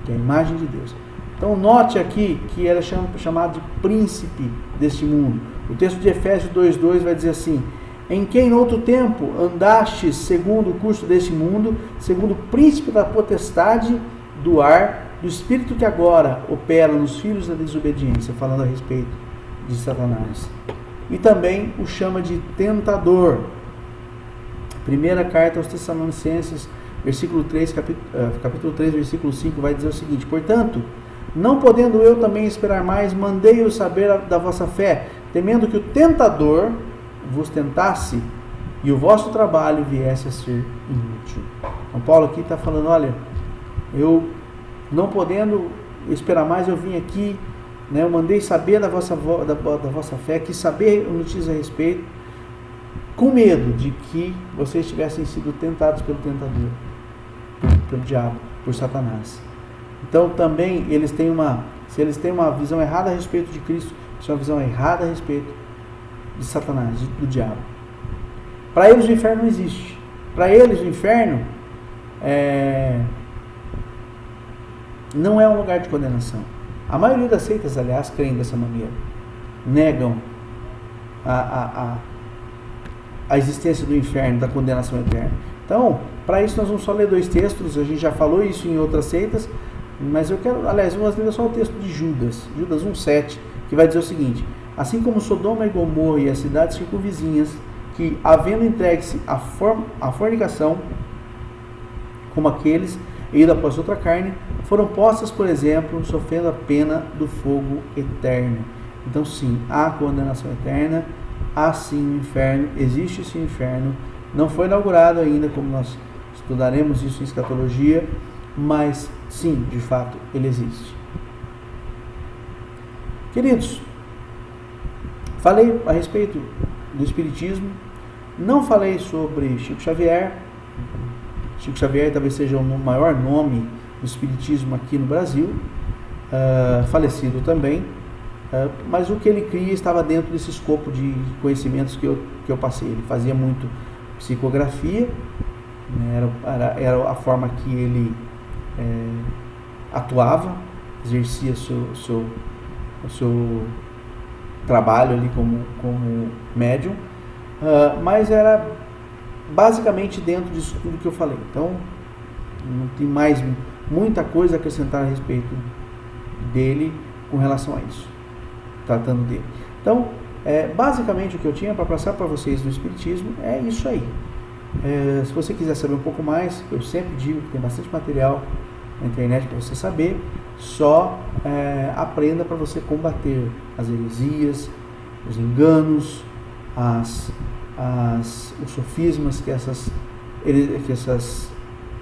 Speaker 1: Que é a imagem de Deus. Então note aqui que ele é chamado de príncipe deste mundo. O texto de Efésios 2:2 vai dizer assim, em quem no outro tempo andastes segundo o curso deste mundo, segundo o príncipe da potestade do ar, do espírito que agora opera nos filhos da desobediência, falando a respeito de Satanás. E também o chama de tentador. Primeira carta aos Tessalonicenses, capítulo 3, versículo 5, vai dizer o seguinte, portanto, não podendo eu também esperar mais, mandei-o saber da vossa fé, temendo que o tentador vos tentasse e o vosso trabalho viesse a ser inútil. Então Paulo aqui está falando, olha, eu não podendo esperar mais, eu vim aqui, né, eu mandei saber da vossa fé, quis saber notícias a respeito, com medo de que vocês tivessem sido tentados pelo tentador, pelo diabo, por Satanás. Então também se eles têm uma visão errada a respeito de Cristo, isso é uma visão errada a respeito de Satanás, do diabo. Para eles o inferno não existe. Para eles o inferno não é um lugar de condenação. A maioria das seitas, aliás, creem dessa maneira. Negam a existência do inferno, da condenação eterna. Então, para isso nós vamos só ler 2 textos, a gente já falou isso em outras seitas, mas eu quero, aliás, vamos ler só o texto de Judas 1:7, que vai dizer o seguinte, assim como Sodoma e Gomorra e as cidades circunvizinhas, que, havendo entregue-se à fornicação, como aqueles, e ido após outra carne, foram postas, por exemplo, sofrendo a pena do fogo eterno. Então, sim, há condenação eterna, há sim o inferno, existe sim o inferno, não foi inaugurado ainda, como nós estudaremos isso em escatologia, mas sim, de fato, ele existe. Queridos, falei a respeito do Espiritismo, não falei sobre Chico Xavier. Chico Xavier talvez seja o maior nome do Espiritismo aqui no Brasil, falecido também, mas o que ele cria estava dentro desse escopo de conhecimentos que eu passei. Ele fazia muito psicografia, né, era a forma que ele atuava, exercia o seu trabalho ali como médium, mas era basicamente dentro disso tudo que eu falei. Então não tem mais muita coisa a acrescentar a respeito dele com relação a isso, tratando dele. Então basicamente o que eu tinha para passar para vocês do Espiritismo é isso aí. Se você quiser saber um pouco mais, eu sempre digo que tem bastante material na internet para você saber, só aprenda para você combater as heresias, os enganos, os sofismas que essas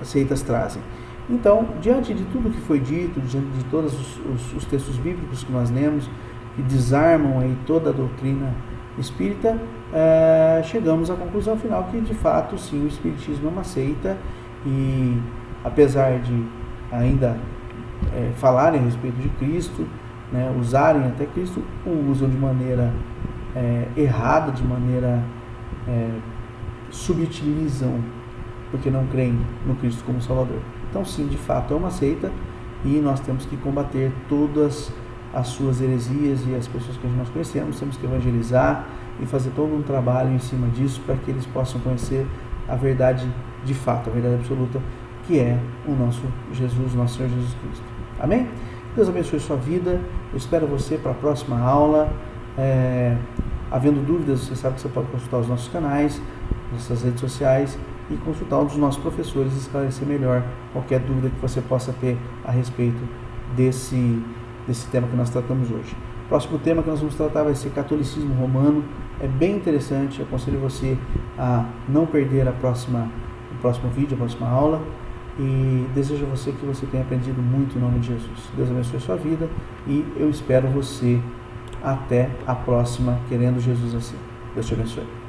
Speaker 1: seitas trazem. Então, diante de tudo que foi dito, diante de todos os textos bíblicos que nós lemos, que desarmam aí toda a doutrina espírita, chegamos à conclusão final que, de fato, sim, o Espiritismo é uma seita, e apesar de ainda falarem a respeito de Cristo, né, usarem até Cristo, o usam de maneira errada, de maneira subutilizam, porque não creem no Cristo como Salvador. Então sim, de fato é uma seita, e nós temos que combater todas as suas heresias e as pessoas que nós conhecemos, temos que evangelizar e fazer todo um trabalho em cima disso para que eles possam conhecer a verdade de fato, a verdade absoluta, que é o nosso Jesus, nosso Senhor Jesus Cristo. Amém? Deus abençoe sua vida. Eu espero você para a próxima aula. Havendo dúvidas, você sabe que você pode consultar os nossos canais, nossas redes sociais, e consultar um dos nossos professores e esclarecer melhor qualquer dúvida que você possa ter a respeito desse tema que nós tratamos hoje. O próximo tema que nós vamos tratar vai ser catolicismo romano. É bem interessante, eu aconselho você a não perder o próximo vídeo, a próxima aula. e desejo a você que você tenha aprendido muito em nome de Jesus. Deus abençoe a sua vida e eu espero você até a próxima, querendo Jesus assim. Deus te abençoe.